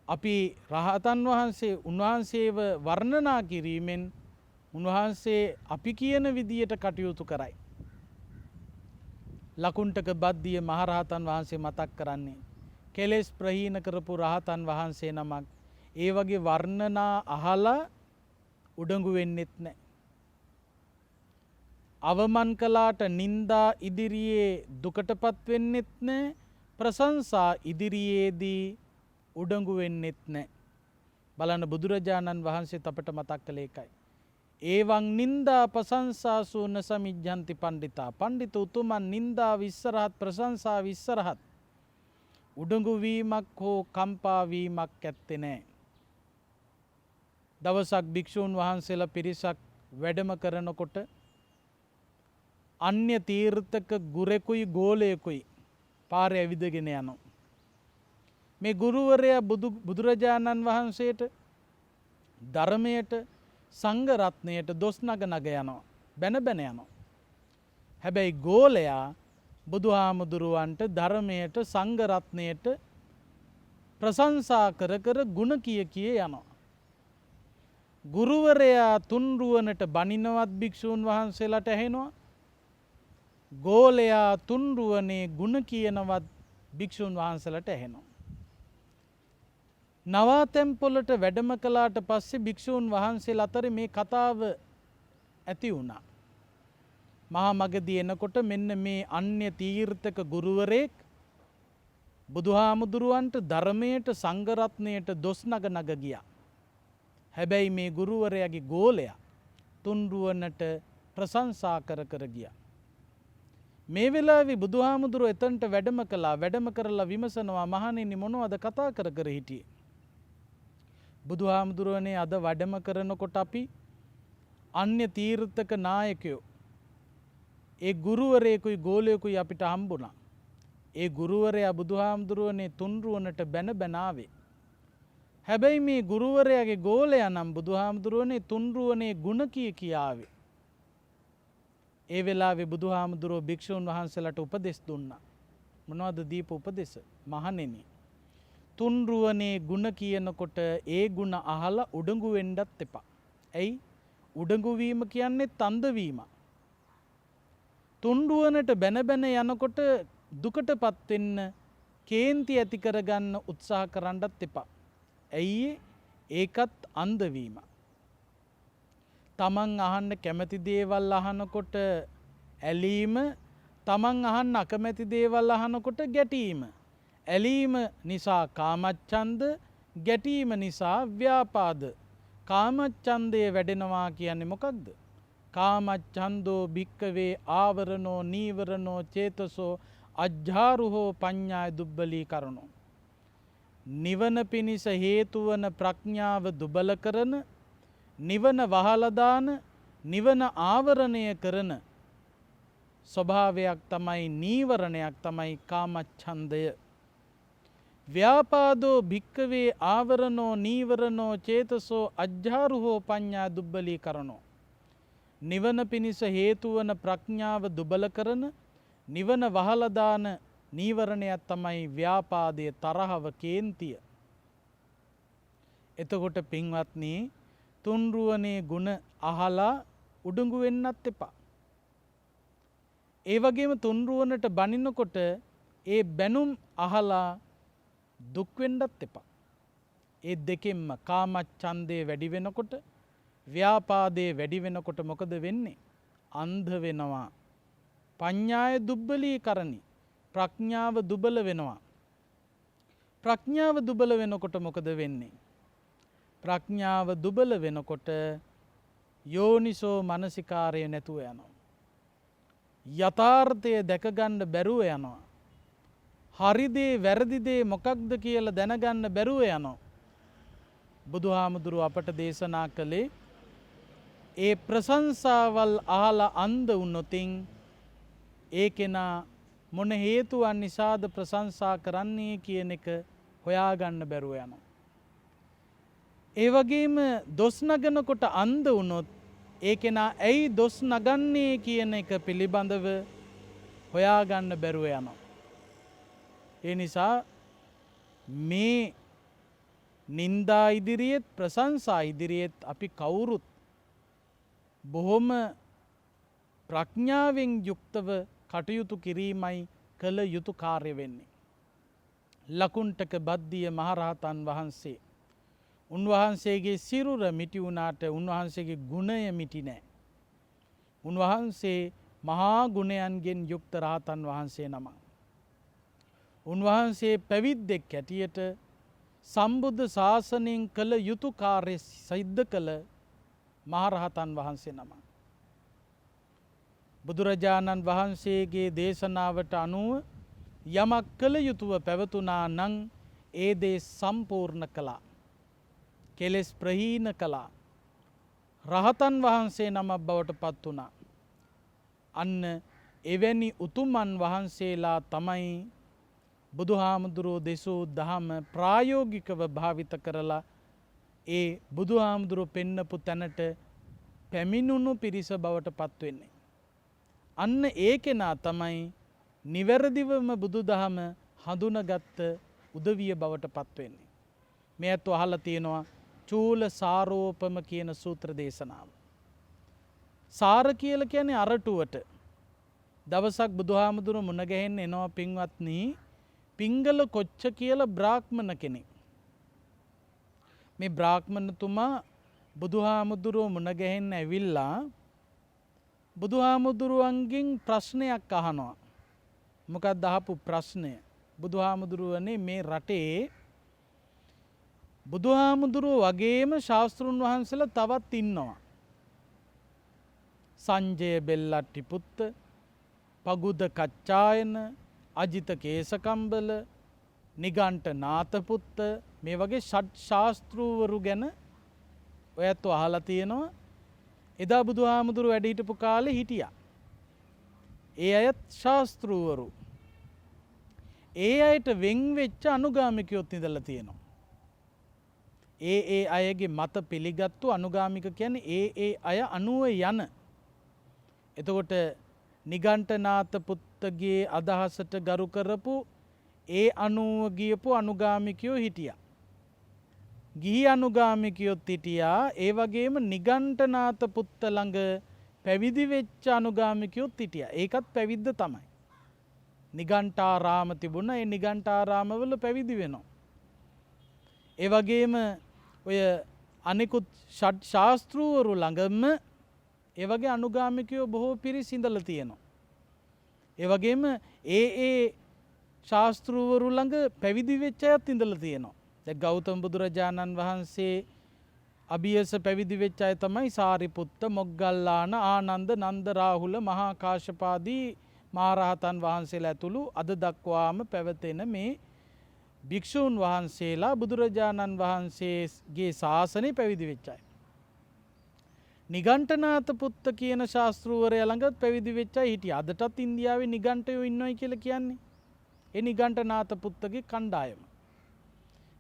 අපි රහතන් වහන්සේ උන්වහන්සේව වර්ණනා කිරීමෙන් උන්වහන්සේ අපි කියන විදියට කටයුතු කරයි. ලකුණ්ඨක බද්දිය මහරහතන් වහන්සේ මතක් කරන්නේ කෙලෙස් ප්‍රහීන කරපු රහතන් වහන්සේ නමක් ඒ වගේ වර්ණනා අහලා උඩඟු වෙන්නෙත් නැහැ. අවමන් කළාට නින්දා ඉදිරියේ දුකටපත් වෙන්නෙත් නැහැ. ප්‍රශංසා ඉදිරියේදී උඩඟු වෙන්නෙත් නැහැ. බලන්න බුදුරජාණන් වහන්සේ අපට මතක් කළේ ඒකයි. ඒවං නින්දා ප්‍රශංසාසු න සමිජ්ජන්ති පණ්ඩිතා. පණ්ඩිත උතුමන් නින්දා විස්සරහත් ප්‍රශංසා විස්සරහත් උඩඟු වීමක් හෝ කම්පා වීමක් ඇත්තේ නැහැ. දවසක් භික්ෂූන් වහන්සේලා පිරිසක් වැඩම කරනකොට අන්‍ය තීර්ථක ගුරෙකුයි ගෝලයෙකුයි පාරේ ඇවිදගෙන යනවා. මේ ගුරුවරයා බුදුරජාණන් වහන්සේට ධර්මයට සංඝ රත්නයට දොස් නග යනවා, බැන යනවා. හැබැයි ගෝලයා බුදුහාමුදුරුවන්ට ධර්මයට සංඝ රත්නයට ප්‍රශංසා කර කර ගුණ කිය යනවා. ගුරුවරයා තුන්රුවනට බනිනවත් භික්ෂූන් වහන්සේලාට ඇහෙනවා. ගෝලයා තුන්රුවනේ ගුණ කියනවත් භික්ෂූන් වහන්සේලාට ඇහෙනවා. නවාතැන්පොළට වැඩම කළාට පස්සේ භික්ෂූන් වහන්සේලා අතර මේ කතාව ඇති වුණා. මහා මගදී එනකොට මෙන්න මේ අන්‍ය තීර්ථක ගුරුවරයෙක් බුදුහාමුදුරුවන්ට ධර්මයට සංඝරත්නයට දොස් නග ගියා. හැබැයි මේ ගුරුවරයාගේ ගෝලයා තුන්රුවනට ප්‍රශංසා කර කර ගියා. මේ වෙලාවේ බුදුහාමුදුරුවෝ එතනට වැඩම කළා. වැඩම කරලා විමසනවා මහණෙනි මොනවද කතා කර කර හිටියේ? බුදුහාමුදුරුවනේ අද වැඩම කරනකොට අපි අන්‍ය තීර්ථක නායකයෝ ඒ ගුරුවරයෙකුයි ගෝලයෙකුයි අපිට හම්බුණා. ඒ ගුරුවරයා බුදුහාමුදුරුවනේ තුන්රුවනට බැන ආවේ. හැබැයි මේ ගුරුවරයාගේ ගෝලයා නම් බුදුහාමුදුරුවනේ තුන්රුවනේ ගුණ කියාවේ. ඒ වෙලාවේ බුදුහාමුදුරුවෝ භික්ෂුන් වහන්සේලාට උපදෙස් දුන්නා. මොනවද දීපු උපදෙස? මහණෙනි, තුන්රුවනේ ගුණ කියනකොට ඒ ගුණ අහලා උඩඟු වෙන්නත් එපා. ඇයි? උඩඟු වීම කියන්නේ තන්ද වීම. තුන්රුවනට බැන යනකොට දුකටපත් වෙන්න කේන්ති ඇති කරගන්න උත්සාහ කරන්නත් එපා. ඇයි? ඒකත් අන්ධ වීම. තමන් අහන්න කැමති දේවල් අහනකොට ඇලීම, තමන් අහන්න අකමැති දේවල් අහනකොට ගැටීම. ඇලීම නිසා කාමච්ඡන්ද, ගැටීම නිසා ව්‍යාපාද. කාමච්ඡන්දය වැඩෙනවා කියන්නේ මොකක්ද? කාමච්ඡන්தோ භික්කවේ ආවරණෝ නීවරණෝ චේතසෝ අජ්ජාරුහෝ පඤ්ඤාය දුබ්බලී කරනෝ. නිවන පිණිස හේතු වන ප්‍රඥාව දුබල කරන, නිවන වහලා දාන, නිවන ආවරණය කරන ස්වභාවයක් තමයි, නීවරණයක් තමයි කාමච්ඡන්දය. ව්‍යාපාදෝ භික්කවේ ආවරණෝ නීවරණෝ චේතසෝ අජ්ජාරුහෝ පඤ්ඤා දුබ්බලී කරනෝ. නිවන පිණිස හේතු වන ප්‍රඥාව දුබල කරන, නිවන වහලා දාන නීවරණයක් තමයි ව්‍යාපාදයේ, තරහව, කේන්තිය. එතකොට පින්වත්නි, තුන්රුවනේ ගුණ අහලා උඩඟු වෙන්නත් එපා. ඒ වගේම තුන්රුවනට බනිනකොට ඒ බැනුම් අහලා දුක් වෙන්නත් එපා. ඒ දෙකෙන්ම කාමච්ඡන්දේ වැඩි වෙනකොට, ව්‍යාපාදේ වැඩි වෙනකොට මොකද වෙන්නේ? අන්ධ වෙනවා. පඤ්ඤාය දුබ්බලී කරණි. ප්‍රඥාව දුබල වෙනවා. ප්‍රඥාව දුබල වෙනකොට මොකද වෙන්නේ? ප්‍රඥාව දුබල වෙනකොට යෝනිසෝ මනසිකාරය නැතුව යනවා. යථාර්ථය දැකගන්න බැරුව යනවා. හරිදේ වැරදිදේ මොකක්ද කියලා දැනගන්න බැරුව යනවා. බුදුහාමුදුරුව අපට දේශනා කළේ ඒ ප්‍රශංසාවල් අහලා අන්ධ වුණොතින් ඒ කෙනා මොන හේතුවන් නිසාද ප්‍රශංසා කරන්නේ කියන එක හොයාගන්න බැරුව යනවා. ඒ වගේම දොස් නගනකොට අන්ධ වුණොත් ඒ කෙනා ඇයි දොස් නගන්නේ කියන එක පිළිබඳව හොයාගන්න බැරුව යනවා. ඒ නිසා මේ නින්දා ඉදිරියේත් ප්‍රශංසා ඉදිරියේත් අපි කවුරුත් බොහොම ප්‍රඥාවෙන් යුක්තව කටයුතු කිරීමයි කළ යුතු කාර්ය වෙන්නේ. ලකුණ්ඨක බද්දිය මහරහතන් වහන්සේ, උන්වහන්සේගේ සිරුර මිටි වුණාට උන්වහන්සේගේ ගුණය මිටි නෑ. උන්වහන්සේ මහා ගුණයන්ගෙන් යුක්ත රහතන් වහන්සේ නම. උන්වහන්සේ පැවිද්දෙක් හැටියට සම්බුද්ධ ශාසනයෙන් කළ යුතු කාර්ය සිද්ධ කළ මහරහතන් වහන්සේ නම. බුදුරජාණන් වහන්සේගේ දේශනාවට අනුව යමක් කළ යුතුව පැවතුනා නම් ඒ දේ සම්පූර්ණ කළා. කෙලෙස් ප්‍රහීන කළා. රහතන් වහන්සේ නමක් බවට පත් වුණා. අන්න එවැනි උතුමන් වහන්සේලා තමයි බුදුහාමුදුරුවෝ දෙසූ දහම ප්‍රායෝගිකව භාවිත කරලා ඒ බුදුහාමුදුරුවෝ පෙන්නපු තැනට පැමිණුණු පිරිස බවට පත් වෙන්නේ. අන්න ඒ කෙනා තමයි නිවැරදිවම බුදුදහම හඳුනගත්ත උදවිය බවට පත් වෙන්නේ. මේ අත අහලා තියෙනවා චූල සාරෝපම කියන සූත්‍ර දේශනාව. සාර කියලා කියන්නේ අරටුවට. දවසක් බුදුහාමුදුරුවෝ මුණ ගැහෙන්න එනවා පින්වත්නි, පිංගල කොච්ච කියලා බ්‍රාහ්මණ කෙනෙක්. මේ බ්‍රාහ්මණතුමා බුදුහාමුදුරුවෝ මුණ ගැහෙන්න ඇවිල්ලා බුදුහාමුදුරුවන්ගෙන් ප්‍රශ්නයක් අහනවා. මොකක්ද අහපු ප්‍රශ්නය? බුදුහාමුදුරුවනේ මේ රටේ බුදුහාමුදුරුව වගේම ශාස්තෘන් වහන්සේලා තවත් ඉන්නවා. සංජය බෙල්ලට්ටි පුත්ත, පගුද කච්චායන, අජිත කේසකම්බල, නිගණ්ඨ නාථපුත්ත මේ වගේ ෂඩ් ශාස්තෘවරු ගැන ඔයත් අහලා තියෙනවා. එදා බුදුහාමුදුරුව වැඩ හිටපු කාලේ හිටියා. ඒ අයත් ශාස්තෘවරු. ඒ අයට වෙන් වෙච්ච අනුගාමිකයොත් ඉඳලා තියෙනවා. ඒ අයගේ මත පිළිගත්තු අනුගාමික කියන්නේ ඒ අය අනුව යන. එතකොට නිගණ්ඨනාථ පුත්තගේ අදහසට ගරු කරපු ඒ අනුව ගියපු අනුගාමිකයෝ හිටියා. ගිහි අනුගාමිකයොත් හිටියා. ඒ වගේම නිගණ්ඨනාථ පුත්ත ළඟ පැවිදි වෙච්ච අනුගාමිකයොත් හිටියා. ඒකත් පැවිද්ද තමයි. නිගණ්ඨාරාම තිබුණා. ඒ නිගණ්ඨාරාමවල පැවිදි වෙනවා. ඒ වගේම ඔය අනිකුත් ෂඩ් ශාස්තෘවරු ළඟම ඒ වගේ අනුගාමිකයෝ බොහෝ පිරිස් ඉඳලා තියෙනවා. ඒ වගේම ඒ ශාස්තෘවරු ළඟ පැවිදි වෙච්ච අයත් ඉඳලා තියෙනවා. දැන් ගෞතම බුදුරජාණන් වහන්සේ අභියස පැවිදි වෙච්ච අය තමයි සාරිපුත්ත, මොග්ගල්ලාන, ආනන්ද, නන්ද රාහුල, මහා කාශ්‍යපාදී මහරහතන් වහන්සේලා ඇතුළු අද දක්වාම පැවතෙන මේ භික්ෂූන් වහන්සේලා බුදුරජාණන් වහන්සේගේ ශාසනය පැවිදි වෙච්ච අය. නිගණ්ඨනාථ පුත්ත කියන ශාස්තෘවරයා ළඟත් පැවිදි වෙච්ච අය හිටියා. අදටත් ඉන්දියාවේ නිගණ්ඨයෝ ඉන්නවයි කියලා කියන්නේ. ඒ නිගණ්ඨනාථ පුත්තගේ කණ්ඩායම.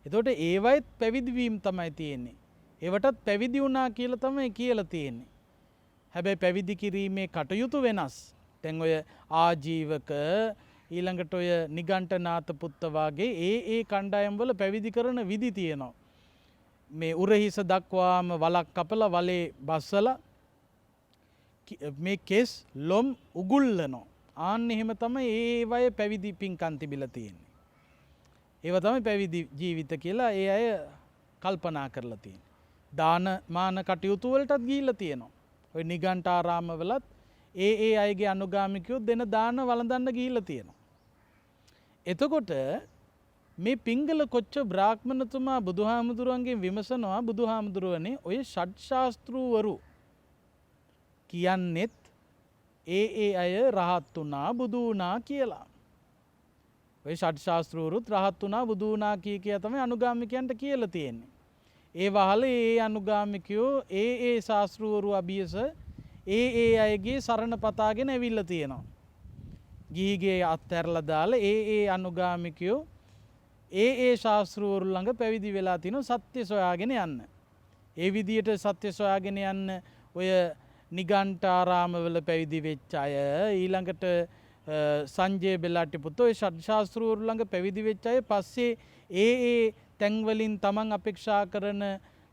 එතකොට ඒවයිත් පැවිදි වීම තමයි තියෙන්නේ. ඒවටත් පැවිදි වුණා කියලා තමයි කියලා තියෙන්නේ. හැබැයි පැවිදි කිරීමේ කටයුතු වෙනස්. දැන් ඔය ආජීවක ඊළඟට ඔය නිගණ්ඨනාථ පුත්ත වගේ ඒ කණ්ඩායම් වල පැවිදි කරන විදි තියෙනවා. මේ උරහිස දක්වාම වලක් කපලා වලේ බස්සලා මේ කෙස් ලොම් උගුල්ලනවා. ආන්න එහෙම තමයි ඒ වය පැවිදි පින්කම් තිබිලා තියෙන්නේ. ඒව තමයි පැවිදි ජීවිත කියලා ඒ අය කල්පනා කරලා තියෙන්නේ. දාන මාන කටයුතු වලටත් ගිහිල්ලා තියෙනවා. ඔය නිගණ්ඨාරාමවලත් ඒ අයගේ අනුගාමිකයෝ දෙන දාන වළඳන්න ගිහිල්ලා තියෙනවා. එතකොට මේ පිංගල කොච්ච බ්‍රාහ්මණතුමා බුදුහාමුදුරුවන්ගෙන් විමසනවා, බුදුහාමුදුරුවනේ ඔය ෂඩ් ශාස්තෘවරු කියන්නෙත් ඒ අය රහත් වුණා බුදු වුණා කියලා. ඔය ෂඩ් ශාස්තෘවරුත් රහත් වුණා බුදු වුණා කිය තමයි අනුගාමිකයන්ට කියලා තියෙන්නේ. ඒ වහල ඒ අනුගාමිකයෝ ඒ ශාස්තෘවරු අභියස ඒ අයගේ සරණ පතාගෙන ඇවිල්ලා තියෙනවා. ගිහිගේ අත්හැරලා දාලා ඒ අනුගාමිකයෝ ඒ ශාස්තෘවරු ළඟ පැවිදි වෙලා තිනු සත්‍ය සොයාගෙන යන්න. ඒ විදියට සත්‍ය සොයාගෙන යන්න ඔය නිගණ්ඨාරාමවල පැවිදි වෙච්ච අය, ඊළඟට සංජය බෙල්ලට්ටි පුත්ත ඔය ෂඩ් ශාස්තෘවරු ළඟ පැවිදි වෙච්ච අය පස්සේ ඒ තැන්වලින් තමන් අපේක්ෂා කරන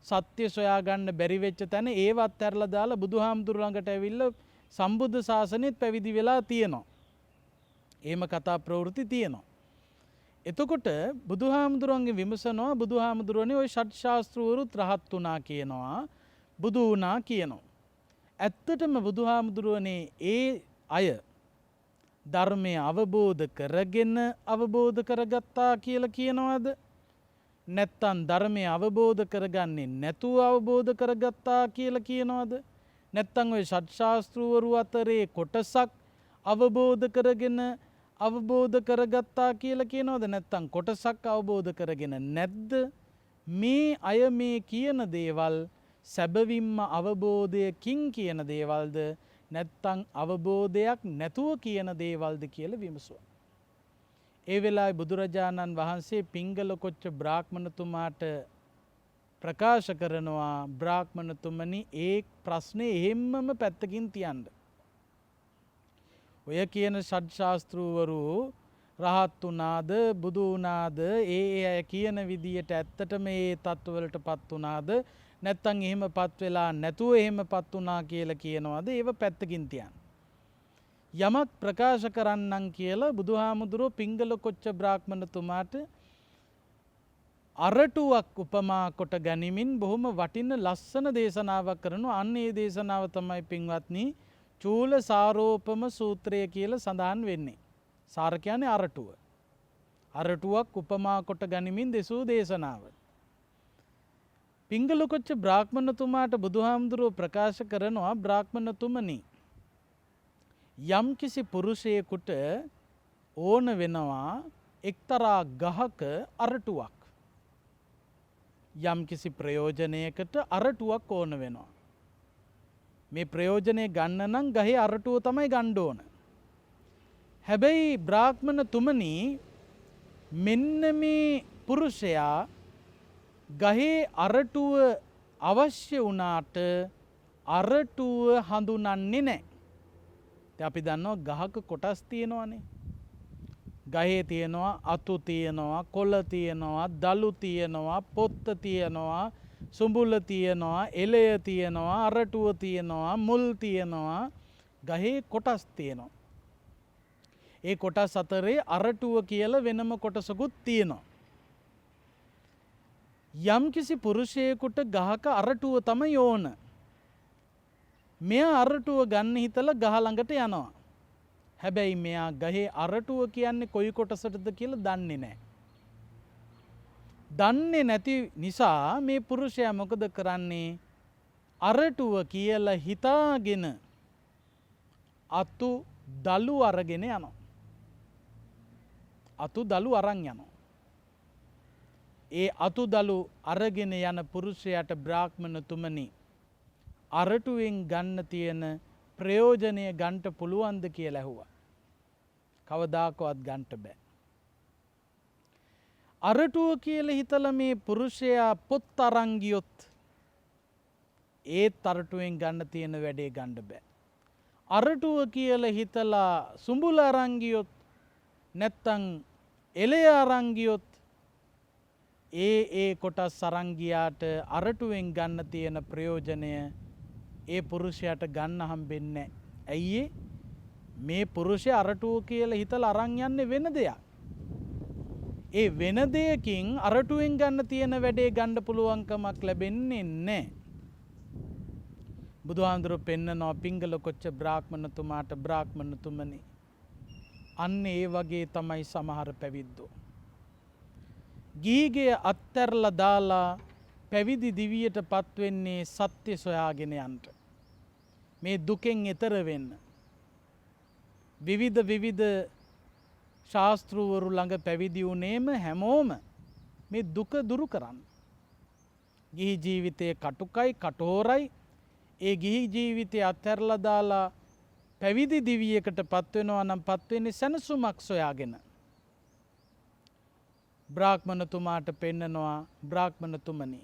සත්‍ය සොයාගන්න බැරි වෙච්ච තැන ඒවත් ඇරලා දාලා බුදුහාමුදුරු ළඟට ඇවිල්ලා සම්බුද්ධ ශාසනයත් පැවිදි වෙලා තියෙනවා. එහෙම කතා ප්‍රවෘත්ති තියෙනවා. එතකොට බුදුහාමුදුරුවන්ගේ විමසනවා, බුදුහාමුදුරුවනේ ওই ෂඩ් ශාස්ත්‍රවරුත් රහත් වුණා කියනවා, බුදු වුණා කියනවා. ඇත්තටම බුදුහාමුදුරුවනේ ඒ අය ධර්මය අවබෝධ කරගෙන අවබෝධ කරගත්තා කියලා කියනවාද? නැත්තම් ධර්මය අවබෝධ කරගන්නේ නැතුව අවබෝධ කරගත්තා කියලා කියනවාද? නැත්තම් ওই ෂඩ් ශාස්ත්‍රවරු අතරේ කොටසක් අවබෝධ කරගෙන අවබෝධ කරගත්තා කියලා කියනවද? නැත්තම් කොටසක් අවබෝධ කරගෙන නැද්ද? මේ අය මේ කියන දේවල් සැබවින්ම අවබෝධයකින් කියන දේවල්ද නැත්තම් අවබෝධයක් නැතුව කියන දේවල්ද කියලා විමසුවා. ඒ වෙලාවේ බුදුරජාණන් වහන්සේ පිංගල කොච්ච බ්‍රාහ්මණතුමාට ප්‍රකාශ කරනවා, බ්‍රාහ්මණතුමනි ඒ ප්‍රශ්නේ එහෙම්මම පැත්තකින් තියන්න. ඔය කියන ෂඩ් ශාස්ත්‍රවරු රහත් වුණාද බුදු වුණාද ඒ අය කියන විදියට ඇත්තටම මේ තත්ත්වවලට පත් වුණාද නැත්තම් එහෙමපත් වෙලා නැතුව එහෙමපත් වුණා කියලා කියනවාද? ඒව පැත්තකින් තියන්න. යමක් ප්‍රකාශ කරන්නම් කියලා බුදුහාමුදුරුවෝ පිංගල කොච්ච බ්‍රාහ්මණතුමාට අරටුවක් උපමා කොට ගනිමින් බොහොම වටින ලස්සන දේශනාවක් කරනවා. අන්න ඒ දේශනාව තමයි පින්වත්නි චූල සාරෝපම සූත්‍රය කියලා සඳහන් වෙන්නේ. සාර කියන්නේ අරටුව. අරටුවක් උපමා කොට ගනිමින් දෙසූ දේශනාව. පිංගලකොච්ච බ්‍රාහ්මණතුමාට බුදුහාමුදුරුව ප්‍රකාශ කරනවා බ්‍රාහ්මණතුමනි යම් කිසි පුරුෂයෙකුට ඕන වෙනවා එක්තරා ගහක අරටුවක්. යම් කිසි ප්‍රයෝජනයකට අරටුවක් ඕන වෙනවා. මේ ප්‍රයෝජනය ගන්න නම් ගහේ අරටුව තමයි ගන්න ඕන. හැබැයි බ්‍රාහ්මණතුමනි මෙන්න මේ පුරුෂයා ගහේ අරටුව අවශ්‍ය වුණාට අරටුව හඳුනන්නේ නැහැ. අපි දන්නවා ගහක කොටස් තියෙනවානේ. ගහේ තියෙනවා අතු තියෙනවා, කොළ තියෙනවා, දලු තියෙනවා, පොත්ත තියෙනවා, සුඹුල තියෙනවා, එළය තියෙනවා, අරටුව තියෙනවා, මුල් තියෙනවා. ගහේ කොටස් තියෙනවා. ඒ කොටස් අතරේ අරටුව කියලා වෙනම කොටසකුත් තියෙනවා. යම් කිසි පුරුෂයෙකුට ගහක අරටුව තමයි ඕන. මෙයා අරටුව ගන්න හිතලා ගහ ළඟට යනවා. හැබැයි මෙයා ගහේ අරටුව කියන්නේ කොයි කොටසටද කියලා දන්නේ නැහැ. දන්නේ නැති නිසා මේ පුරුෂයා මොකද කරන්නේ? අරටුව කියලා හිතාගෙන අතු දලු අරගෙන යනවා. අතු දලු අරන් යනවා. ඒ අතු දලු අරගෙන යන පුරුෂයාට බ්‍රාහ්මණතුමනි අරටුවෙන් ගන්න තියෙන ප්‍රයෝජනය ගන්නට පුළුවන්ද කියලා ඇහුවා. කවදාකවත් ගන්නට බෑ. අරටුව කියලා හිතලා මේ පුරුෂයා පොත් අරන් ගියොත් ඒත් අරටුවෙන් ගන්න තියෙන වැඩේ ගන්න බෑ. අරටුව කියලා හිතලා සුඹුල අරන් ගියොත් නැත්තම් එළය අරන් ගියොත් ඒ කොටස් අරන් ගියාට අරටුවෙන් ගන්න තියෙන ප්‍රයෝජනය ඒ පුරුෂයාට ගන්න හම්බෙන්නේ නැහැ. ඇයි මේ පුරුෂයා අරටුව කියලා හිතලා අරන් යන්නේ වෙන දෙයක්. ඒ වෙන දෙයකින් අරටුවෙන් ගන්න තියෙන වැඩේ ගන්න පුළුවන්කමක් ලැබෙන්නේ නැහැ. බුදුහාමුදුරුවෝ පෙන්නනවා පිංගලකොච්ච බ්‍රාහ්මණතුමාට බ්‍රාහ්මණතුමනි අන්න ඒ වගේ තමයි සමහර පැවිද්දෝ. ගීගේ අත්තරලා දාලා පැවිදි දිවියට පත්වෙන්නේ සත්‍ය සොයාගෙන යන්න. මේ දුකෙන් එතර වෙන්න. විවිධ ශාස්තෘවරු ළඟ පැවිදි වුණේම හැමෝම මේ දුක දුරු කරන්න. ගිහි ජීවිතයේ කටුකයි කටෝරයි. ඒ ගිහි ජීවිතය අත්හැරලා දාලා පැවිදි දිවියකට පත්වෙනවා නම් පත්වෙන්නේ සැනසුමක් සොයාගෙන. බ්‍රාහ්මණතුමාට පෙන්නනවා බ්‍රාහ්මණතුමනි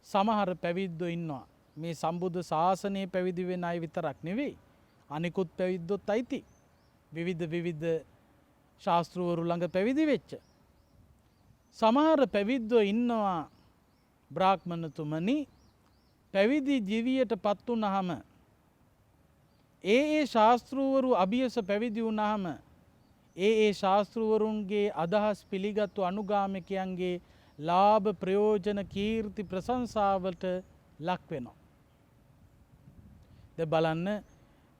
සමහර පැවිද්දෝ ඉන්නවා. මේ සම්බුද්ධ ශාසනයේ පැවිදි වෙන අය විතරක් නෙවෙයි. අනිකුත් පැවිද්දොත් අයිති. විවිධ ශාස්තෘවරු ළඟ පැවිදි වෙච්ච. සමහර පැවිද්දෝ ඉන්නවා බ්‍රාහ්මණතුමනි පැවිදි ජීවියට පත් වුණාම ඒ ශාස්තෘවරු අභියස පැවිදි වුණාම ඒ ශාස්තෘවරුන්ගේ අදහස් පිළිගත්තු අනුගාමිකයන්ගේ ලාභ ප්‍රයෝජන කීර්ති ප්‍රශංසාවට ලක් වෙනවා. දැන් බලන්න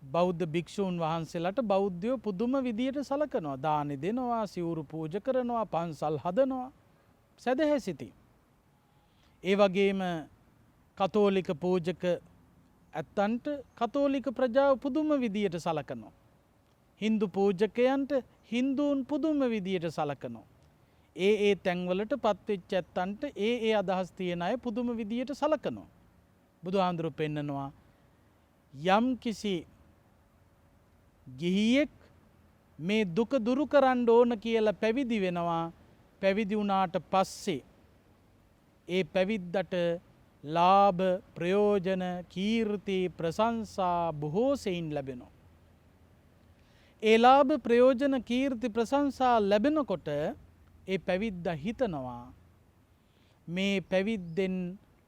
බෞද්ධ භික්ෂූන් වහන්සේලාට බෞද්ධයෝ පුදුම විදියට සලකනවා. දානි දෙනවා, සිවුරු පූජා කරනවා, පන්සල් හදනවා. සදහැසිති. ඒ වගේම කතෝලික පූජක ඇත්තන්ට කතෝලික ප්‍රජාව පුදුම විදියට සලකනවා. හින්දු පූජකයන්ට හින්දුන් පුදුම විදියට සලකනවා. ඒ තැන්වලට පත්වෙච්ච ඇත්තන්ට ඒ අදහස් තියෙන අය පුදුම විදියට සලකනවා. බුදුහාමුදුරුවෝ පෙන්නනවා යම් කිසි ගිහියෙක් මේ දුක දුරු කරන්න ඕන කියලා පැවිදි වෙනවා. පැවිදි වුණාට පස්සේ ඒ පැවිද්දට ලාභ ප්‍රයෝජන කීර්ති ප්‍රශංසා බොහෝ සෙයින් ලැබෙනවා. ඒ ලාභ ප්‍රයෝජන කීර්ති ප්‍රශංසා ලැබෙනකොට ඒ පැවිද්දා හිතනවා මේ පැවිද්දෙන්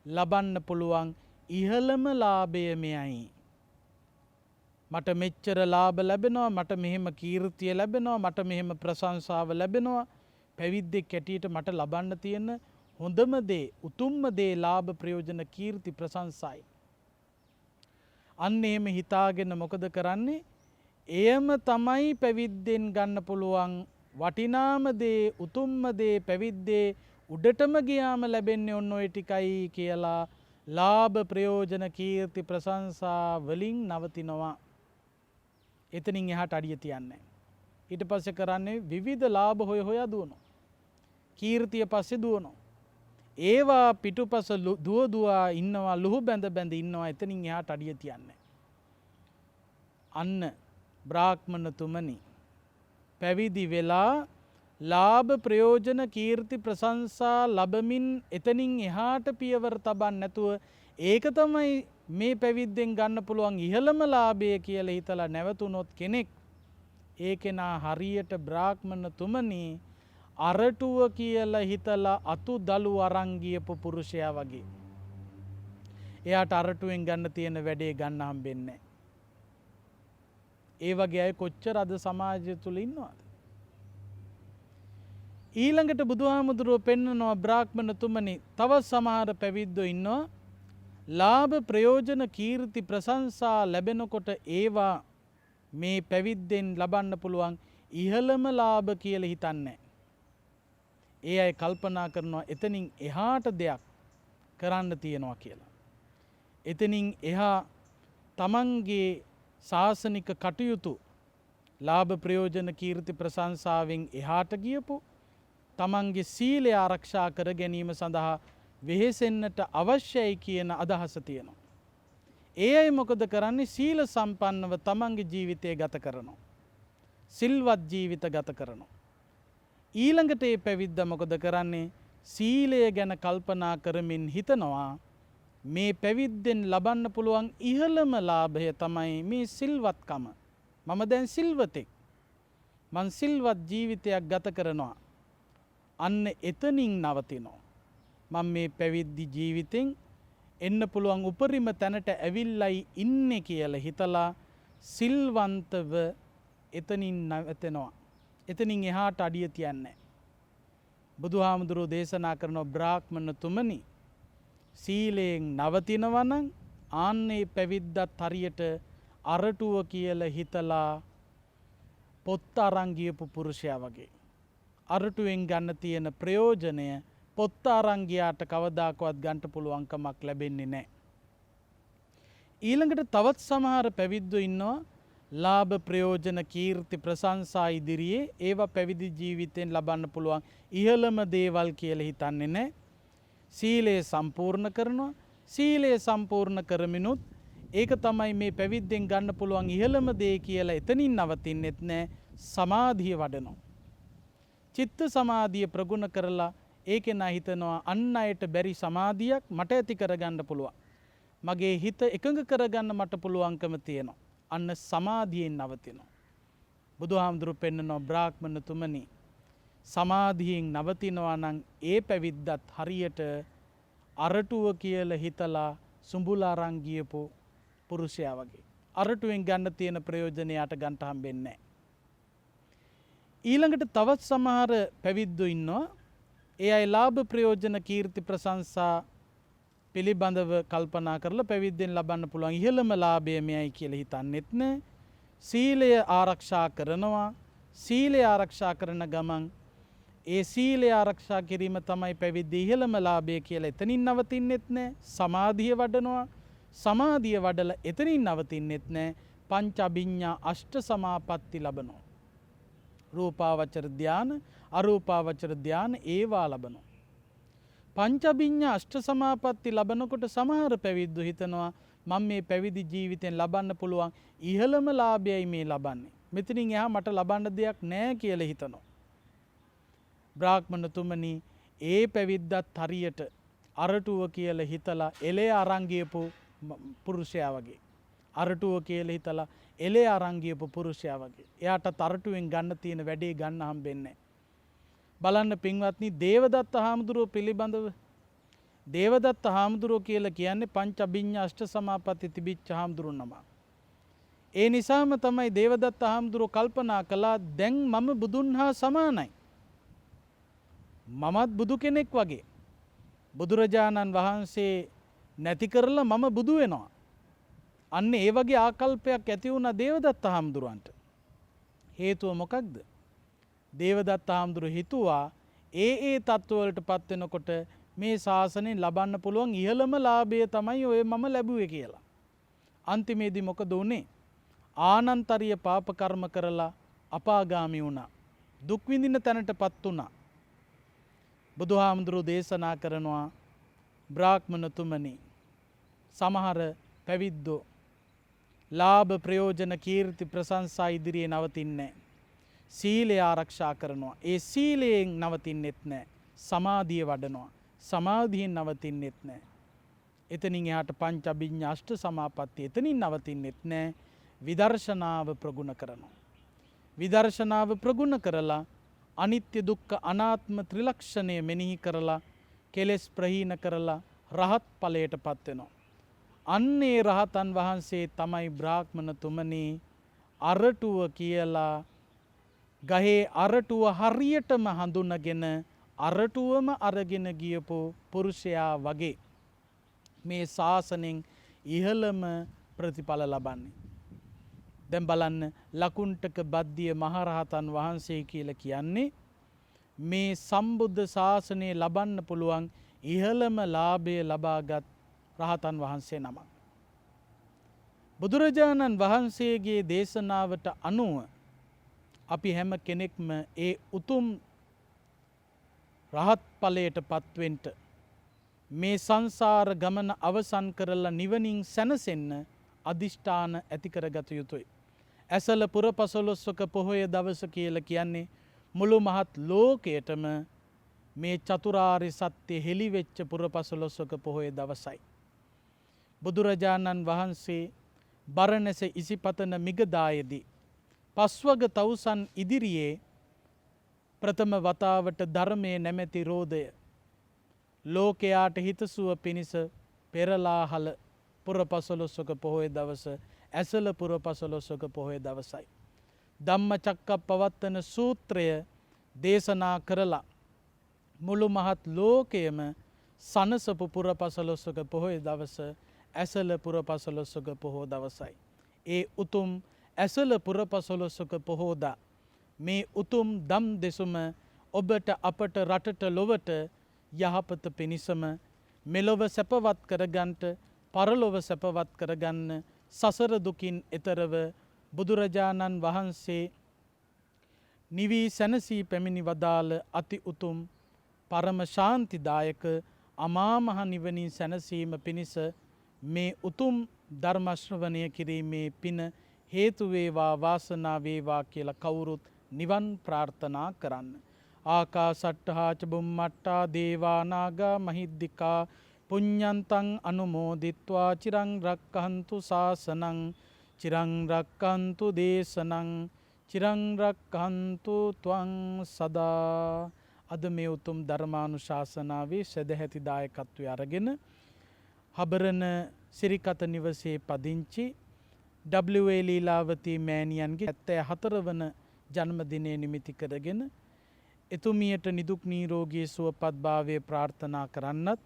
ලබන්න පුළුවන් ඉහළම ලාභය මෙයයි. මට මෙච්චර ලාභ ලැබෙනවා, මට මෙහෙම කීර්තිය ලැබෙනවා, මට මෙහෙම ප්‍රශංසාව ලැබෙනවා. පැවිද්දෙක් හැටියට මට ලබන්න තියෙන හොඳම දේ, උතුම්ම දේ ලාභ ප්‍රයෝජන කීර්ති ප්‍රශංසායි. අන්න එහෙම හිතාගෙන මොකද කරන්නේ? එයම තමයි පැවිද්දෙන් ගන්න පුළුවන් වටිනාම දේ, උතුම්ම දේ පැවිද්දේ උඩටම ගියාම ලැබෙන්නේ ඔන්න ඔය ටිකයි කියලා ලාභ ප්‍රයෝජන කීර්ති ප්‍රශංසා වලින් නවතිනවා. එතනින් එහාට අඩිය තියන්නේ. ඊට පස්සේ කරන්නේ විවිධ ලාභ හොය හොයා දුවනවා. කීර්තිය පස්සේ දුවනවා. ඒවා පිටුපස දුවා ඉන්නවා, ලුහු බැඳ බැඳ ඉන්නවා. එතනින් එහාට අඩිය තියන්නේ. අන්න බ්‍රාහ්මණතුමනි පැවිදි වෙලා ලාභ ප්‍රයෝජන කීර්ති ප්‍රශංසා ලැබමින් එතනින් එහාට පියවර තබන්න නැතුව ඒක තමයි මේ පැවිද්දෙන් ගන්න පුළුවන් ඉහළම ලාභය කියලා හිතලා නැවතුනොත් කෙනෙක් ඒ කෙනා හරියට බ්‍රාහ්මණතුමනි අරටුව කියලා හිතලා අතු දළු අරන් ගියපු පුරුෂයා වගේ. එයාට අරටුවෙන් ගන්න තියෙන වැඩේ ගන්න හම්බෙන්නේ නැහැ. ඒ වගේ අය කොච්චර අද සමාජය තුල ඉන්නවද? ඊළඟට බුදුහාමුදුරුව පෙන්නනවා බ්‍රාහ්මණතුමනි තවත් සමහර පැවිද්දෝ ඉන්නවා ලාභ ප්‍රයෝජන කීර්ති ප්‍රශංසා ලැබෙනකොට ඒවා මේ පැවිද්දෙන් ලබන්න පුළුවන් ඉහළම ලාභ කියලා හිතන්නේ. ඒ අය කල්පනා කරනවා එතනින් එහාට දෙයක් කරන්න තියෙනවා කියලා. එතනින් එහා තමන්ගේ ශාසනික කටයුතු ලාභ ප්‍රයෝජන කීර්ති ප්‍රශංසාවෙන් එහාට ගියපු තමන්ගේ සීලය ආරක්ෂා කර ගැනීම සඳහා වෙහෙසෙන්නට අවශ්‍යයි කියන අදහස තියෙනවා. ඒ අය මොකද කරන්නේ? සීල සම්පන්නව තමන්ගේ ජීවිතය ගත කරනවා. සිල්වත් ජීවිත ගත කරනවා. ඊළඟට ඒ පැවිද්ද මොකද කරන්නේ? සීලය ගැන කල්පනා කරමින් හිතනවා මේ පැවිද්දෙන් ලබන්න පුළුවන් ඉහළම ලාභය තමයි මේ සිල්වත්කම. මම දැන් සිල්වතෙක්. මං සිල්වත් ජීවිතයක් ගත කරනවා. අන්න එතනින් නවතිනවා. මම මේ පැවිදි ජීවිතෙන් එන්න පුළුවන් උපරිම තැනට ඇවිල්ලයි ඉන්නේ කියලා හිතලා සිල්වන්තව එතනින් නවතනවා. එතනින් එහාට අඩිය තියන්නේ. බුදුහාමුදුරුවෝ දේශනා කරන බ්‍රාහ්මණතුමනි සීලයෙන් නවතිනවා නම් ආන්නේ පැවිද්දත් හරියට අරටුව කියලා හිතලා පොත් අරන් ගියපු පුරුෂයා වගේ. අරටුවෙන් ගන්න තියෙන ප්‍රයෝජනය පොත් අරන් ගියාට කවදාකවත් ගන්න පුළුවන් කමක් ලැබෙන්නේ නැහැ. ඊළඟට තවත් සමහර පැවිද්දෝ ඉන්නවා ලාභ ප්‍රයෝජන කීර්ති ප්‍රශංසා ඉදිරියේ ඒවා පැවිදි ජීවිතෙන් ලබන්න පුළුවන් ඉහළම දේවල් කියලා හිතන්නේ නැහැ. සීලය සම්පූර්ණ කරනවා. සීලය සම්පූර්ණ කරමිනුත් ඒක තමයි මේ පැවිද්දෙන් ගන්න පුළුවන් ඉහළම දේ කියලා එතනින් නවතින්නෙත් නැහැ. සමාධිය වඩනවා. චිත්ත සමාධිය ප්‍රගුණ කරලා ඒකේ නා හිතනවා අන් අයට බැරි සමාධියක් මට ඇති කරගන්න පුළුවන්. මගේ හිත එකඟ කරගන්න මට පුළුවන්කම තියෙනවා. අන්න සමාධියෙන් නවතිනවා. බුදුහාමුදුරු පෙන්නනවා බ්‍රාහ්මණතුමනි සමාධියෙන් නවතිනවා නම් ඒ පැවිද්දත් හරියට අරටුව කියලා හිතලා සුඹුලා අරන් ගියපු පුරුෂයා වගේ. අරටුවෙන් ගන්න තියෙන ප්‍රයෝජනයට ගන්න හම්බෙන්නේ නැහැ. ඊළඟට තවත් සමහර පැවිද්දෝ ඉන්නවා ඒ අය ලාභ ප්‍රයෝජන කීර්ති ප්‍රශංසා පිළිබඳව කල්පනා කරලා පැවිද්දෙන් ලබන්න පුළුවන් ඉහළම ලාභය මෙයයි කියලා හිතන්නෙත් නෑ. සීලය ආරක්ෂා කරනවා. සීලය ආරක්ෂා කරන ගමන් ඒ සීලය ආරක්ෂා කිරීම තමයි පැවිද්ද ඉහළම ලාභය කියලා එතනින් නවතින්නෙත් නෑ. සමාධිය වඩනවා. සමාධිය වඩලා එතනින් නවතින්නෙත් නෑ. පංච අභිඥා අෂ්ට සමාපatti ලබනවා. රූපාවචර ධාන අරූපාවචර ධාන ඒවා ලබනවා. පංචඅභිඥා අෂ්ට සමාපatti ලබනකොට සමහර පැවිද්දෝ හිතනවා මම මේ පැවිදි ජීවිතෙන් ලබන්න පුළුවන් ඉහළම ලාභයයි මේ ලබන්නේ. මෙතනින් එහා මට ලබන්න දෙයක් නැහැ කියලා හිතනවා. බ්‍රාහ්මණතුමනි ඒ පැවිද්දත් හරියට අරටුව කියලා හිතලා එලේ අරන් ගියපු පුරුෂයා වගේ. අරටුව කියලා හිතලා එලේ අරන් ගියපු පුරුෂයා වගේ. එයාට අරටුවෙන් ගන්න තියෙන වැඩේ ගන්න හම්බෙන්නේ නැහැ. බලන්න පින්වත්නි දේවදත්ත හාමුදුරුව පිළිබඳව දේවදත්ත හාමුදුරුව කියලා කියන්නේ පංච අභිඥා අෂ්ට සමාපatti තිබිච්ච හාමුදුරුවෝ නම. ඒ නිසාම තමයි දේවදත්ත හාමුදුරුව කල්පනා කළා දැන් මම බුදුන් හා සමානයි. මමත් බුදු කෙනෙක් වගේ. බුදුරජාණන් වහන්සේ නැති කරලා මම බුදු වෙනවා. අන්න ඒ වගේ ආකල්පයක් ඇති වුණා දේවදත්ත හාමුදුරුවන්ට. හේතුව මොකක්ද? දේවදත්ත හාමුදුරුවෝ හිතුවා ඒ තත්ත්වවලට පත් වෙනකොට මේ ශාසනයෙන් ලබන්න පුළුවන් ඉහළම ලාභය තමයි ඔය මම ලැබුවේ කියලා. අන්තිමේදී මොකද වුනේ? ආනන්තරීය පාප කර්ම කරලා අපාගාමී වුණා. දුක් විඳින තැනටපත් වුණා. බුදුහාමුදුරුවෝ දේශනා කරනවා බ්‍රාහ්මණතුමනි, සමහර පැවිද්දෝ ලාභ ප්‍රයෝජන කීර්ති ප්‍රශංසා ඉදිරියේ නවතින්නේ නැහැ. සීලය ආරක්ෂා කරනවා. ඒ සීලයෙන් නවතින්නෙත් නැහැ. සමාධිය වඩනවා. සමාධියෙන් නවතින්නෙත් නැහැ. එතනින් එහාට පංච අභිඥා අෂ්ට සමාපatti එතනින් නවතින්නෙත් නැහැ. විදර්ශනාව ප්‍රගුණ කරනවා. විදර්ශනාව ප්‍රගුණ කරලා අනිත්‍ය දුක්ඛ අනාත්ම ත්‍රිලක්ෂණය මෙනෙහි කරලා කෙලෙස් ප්‍රහීන කරලා රහත් ඵලයටපත් වෙනවා. අන්නේ රහතන් වහන්සේ තමයි බ්‍රාහ්මණතුමනි අරටුව කියලා ගහේ අරටුව හරියටම හඳුනගෙන අරටුවම අරගෙන ගියපු පුරුෂයා වගේ මේ ශාසනයෙන් ඉහළම ප්‍රතිඵල ලබන්නේ. දැන් බලන්න ලකුණ්ඨක බද්දිය මහරහතන් වහන්සේ කියලා කියන්නේ මේ සම්බුද්ධ ශාසනය ලබන්න පුළුවන් ඉහළම ලාභය ලබාගත් රහතන් වහන්සේ නමක්. බුදුරජාණන් වහන්සේගේ දේශනාවට අනුව අපි හැම කෙනෙක්ම ඒ උතුම් රහත් ඵලයට පත්වෙන්න මේ සංසාර ගමන අවසන් කරලා නිවනින් සැනසෙන්න අදිෂ්ඨාන ඇති කරගත යුතුයි. ඇසල පුරපසළොස්වක පොහොය දවස කියලා කියන්නේ මුළු මහත් ලෝකයටම මේ චතුරාර්ය සත්‍ය හෙළිවෙච්ච පුරපසළොස්වක පොහොය දවසයි. බුදුරජාණන් වහන්සේ බරණැස ඉසිපතන මිගදායේදී පස්වග තවුසන් ඉදිරියේ ප්‍රථම වතාවට ධර්මයේ නැමැති රෝදය ලෝකයාට හිතසුව පිණිස පෙරලාහල පුරපසළොස්වක පොහොය දවස ඇසල පුරපසළොස්වක පොහොය දවසයි. ධම්මචක්කප්පවත්තන සූත්‍රය දේශනා කරලා මුළු මහත් ලෝකයම සනසපු පුරපසළොස්වක පොහොය දවස ඇසල පුරපසළොස්වක පොහෝ දවසයි. ඒ උතුම් ඇසල පුරපසළොස්වක පොහෝදා මේ උතුම් දම් දෙසුම ඔබට අපට රටට ලොවට යහපත පිණිසම මෙලොව සැපවත් කරගන්නට පරලොව සැපවත් කරගන්න සසර දුකින් එතරව බුදුරජාණන් වහන්සේ නිවී සැනසී පැමිණි වදාළ අති උතුම් පරම ශාන්තිදායක අමා මහ නිවනින් සැනසීම පිණිස මේ උතුම් ධර්ම ශ්‍රවණය කිරීමේ පින හේතු වේවා වාසනාව වේවා කියලා කවුරුත් නිවන් ප්‍රාර්ථනා කරන්න. ආකාසට්ඨා ච බුම්මට්ඨා දේවා නාග මහිද්దికා පුඤ්ඤන්තං අනුමෝදිත්වා චිරං රක්ඛන්තු ශාසනං චිරං රක්ඛන්තු දේශනං චිරං රක්ඛන්තු ත්වං සදා. අද මේ උතුම් ධර්මානුශාසනාවේ සදැහැති දායකත්වය අරගෙන හබරන සිරිකත නිවසේ පදිංචි W.A. ලීලාවතී මෑණියන්ගේ 74 වන ජන්මදිනය නිමිති කරගෙන එතුමියට නිදුක් නිරෝගී සුවපත් භාවය ප්‍රාර්ථනා කරන්නත්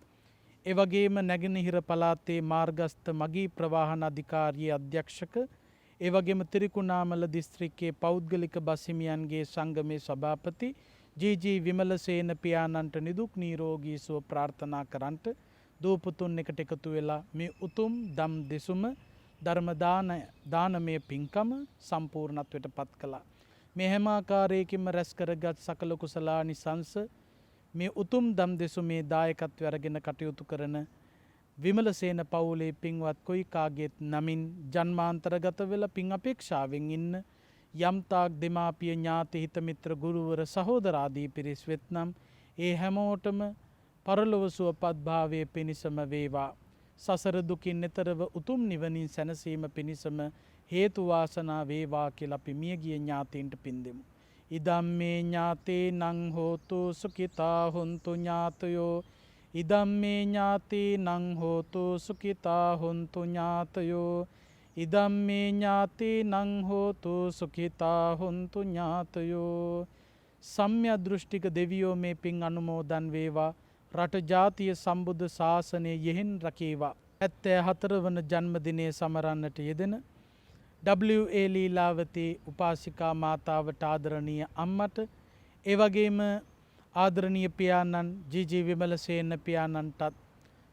ඒ වගේම නැගෙනහිර පළාතේ මාර්ගස්ත මගී ප්‍රවාහන අධිකාරියේ අධ්‍යක්ෂක ඒ වගේම ත්‍රිකුණාමල දිස්ත්‍රික්කයේ පෞද්ගලික බස් හිමියන්ගේ සංගමේ සභාපති ජී.ජී. විමලසේන පියාණන්ට නිදුක් නිරෝගී සුව ප්‍රාර්ථනා කරන්නට දූපුතුන් එකට එකතු වෙලා මේ උතුම් දම් දෙසුම ධර්ම දානමය පින්කම සම්පූර්ණත්වයට පත් කළා. මේ හැම ආකාරයකින්ම රැස් කරගත් සකල කුසලානිසංස මේ උතුම් දම් දෙසුමේ දායකත්වය අරගෙන කටයුතු කරන විමලසේන පවුලේ පින්වත් කොයි කාගේත් නමින් ජන්මාන්තරගත වෙලා පින් අපේක්ෂාවෙන් ඉන්න යම්තාක් දෙමාපිය ඥාති හිත මිත්‍ර ගුරුවර සහෝදරාදී පිරිස් වෙත්නම් ඒ හැමෝටම පරලොව සුවපත් භාවයේ පිණිසම වේවා. සසර දුකින් එතරව උතුම් නිවනින් සැනසීම පිණිසම හේතු වාසනා වේවා කියලා අපි මියගිය ඥාතීන්ට පින් දෙමු. ඉදම්මේ ඥාතේ නං හෝතු සුඛිතා හොන්තු ඥාතයෝ ඉදම්මේ ඥාතේ නං හෝතු සුඛිතා හොන්තු ඥාතයෝ ඉදම්මේ ඥාතේ නං හෝතු සුඛිතා හොන්තු ඥාතයෝ. සම්‍යක් දෘෂ්ටික දෙවියෝ මේ පින් අනුමෝදන් වේවා. රට ජාතිය සම්බුද්ධ ශාසනය යෙහෙන් රකේවා. 74 වන ජන්මදිනය සමරන්නට යෙදෙන W.A. ලීලාවතී උපාසිකා මාතාවට ආදරණීය අම්මට ඒ වගේම ආදරණීය පියාණන් ජී.ජී. විමලසේන පියාණන්ටත්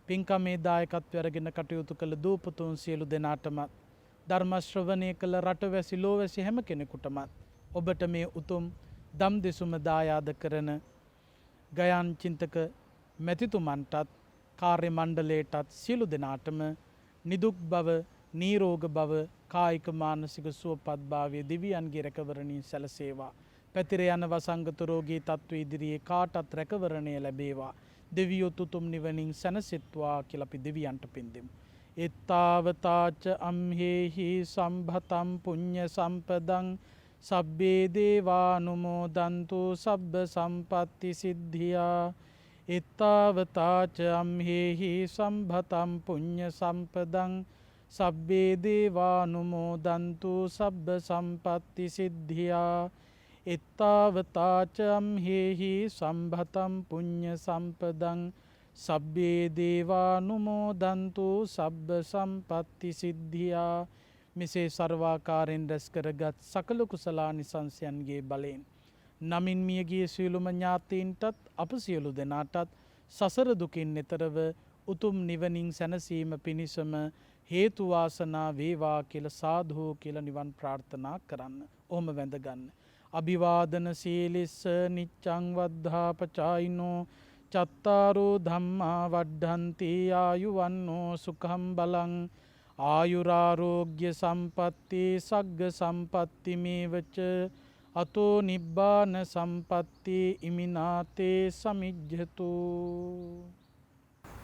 පින්කමේ දායකත්වය අරගෙන කටයුතු කළ දූපතුන් සියලු දෙනාටම ධර්ම ශ්‍රවණය කළ රටවැසි ලෝවැසි හැම කෙනෙකුටම ඔබට මේ උතුම් දම් දෙසුම දායාද කරන ගයාන් චින්තක මැතිතුමන්ටත් කාර්ය මණ්ඩලයටත් සියලු දෙනාටම නිදුක් බව නීරෝග බව කායික මානසික සුවපත් භාවය දිවියන්ගේ රැකවරණින් සැලසේවා. පැතිර යන වසංගත රෝගී තත්ත්ව ඉදිරියේ කාටත් රැකවරණය ලැබේවා. දෙවියෝ තුතුම් නිවනින් සැනසෙත්වා කියලා අපි දෙවියන්ට පින් දෙමු. එත්තාවතාච අම්හෙහි සම්භතම් පුඤ්ඤ සම්පදං සබ්බේ දේවානුමෝදන්තු සබ්බ සම්පත්ති සිද්ධියා. එත්තාවතාච අම්හෙහි සම්භතම් පුඤ්ඤ සම්පදං සබ්බේ දේවානුමෝදන්තු සබ්බ සම්පත්ති සිද්ධියා. එත්තාවතාච අම්හෙහි සම්භතම් පුඤ්ඤ සම්පදං සබ්බේ දේවානුමෝදන්තු සබ්බ සම්පත්ති සිද්ධියා. මෙසේ සර්වාකාරයෙන් රැස් කරගත් සකල කුසලානිසංසයන්ගේ බලයෙන් නමින් මියගිය සියලුම ඥාතීන්ටත් අප සියලු දෙනාටත් සසර දුකින් එතරව උතුම් නිවනින් සැනසීම පිණිසම හේතු වාසනා වේවා කියලා සාදු කියලා නිවන් ප්‍රාර්ථනා කරන්න. ඔහොම වැඳගන්න. අභිවාදන සීලිස්ස නිච්ඡං වද්ධාපචායිනෝ චත්තාරෝ ධම්මා වඩ්ඩන්ති ආයුවන්නෝ සුඛං බලං ආයුරාරෝග්‍ය සම්පatti සග්ග සම්පatti මේවච අතෝ නිබ්බාන සම්පatti ඉමිනාතේ සමිජ්ජතු.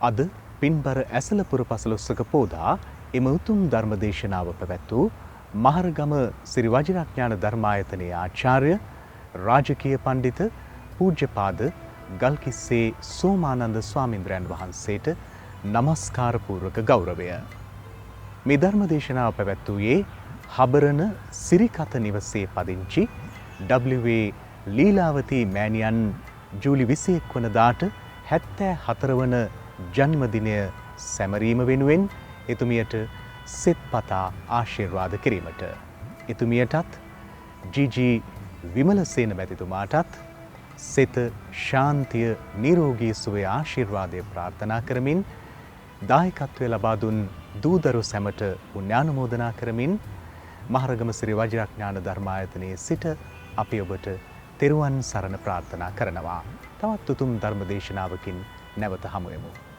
අද පින්බර ඇසලපුර පසළොස්වක පෝදා එම උතුම් ධර්ම දේශනාව පැවැත් වූ මහරගම ශ්‍රී වජිරඥාන ධර්මායතනයේ ආචාර්ය රාජකීය පඬිත පූජ්‍යපාද ගල්කිස්සේ සෝමානන්ද ස්වාමීන්ද්‍රයන් වහන්සේට නමස්කාර පූර්වක ගෞරවය. මේ ධර්ම දේශනාව පැවැත්වුවේ හබරන සිරිකත නිවසේ පදිංචි W.A. ලීලාවතී මෑණියන් ජූලි 21 වනදාට 74 වන ජන්මදිනය සැමරීම වෙනුවෙන් එතුමියට සෙත් පතා ආශිර්වාද කිරීමට එතුමියටත් ජී.ජී. විමලසේන මැතිතුමාටත් සෙත ශාන්තිය නිරෝගී සුවය ආශිර්වාදය ප්‍රාර්ථනා කරමින් දායකත්වය ලබා දුන් දූදරු සැමට පුණ්‍යානුමෝදනා කරමින් මහරගම ශ්‍රී වජිරඥාන ධර්මායතනයේ සිට අපි ඔබට තෙරුවන් සරණ ප්‍රාර්ථනා කරනවා. තවත් උතුම් ධර්ම දේශනාවකින් නැවත හමු වෙමු.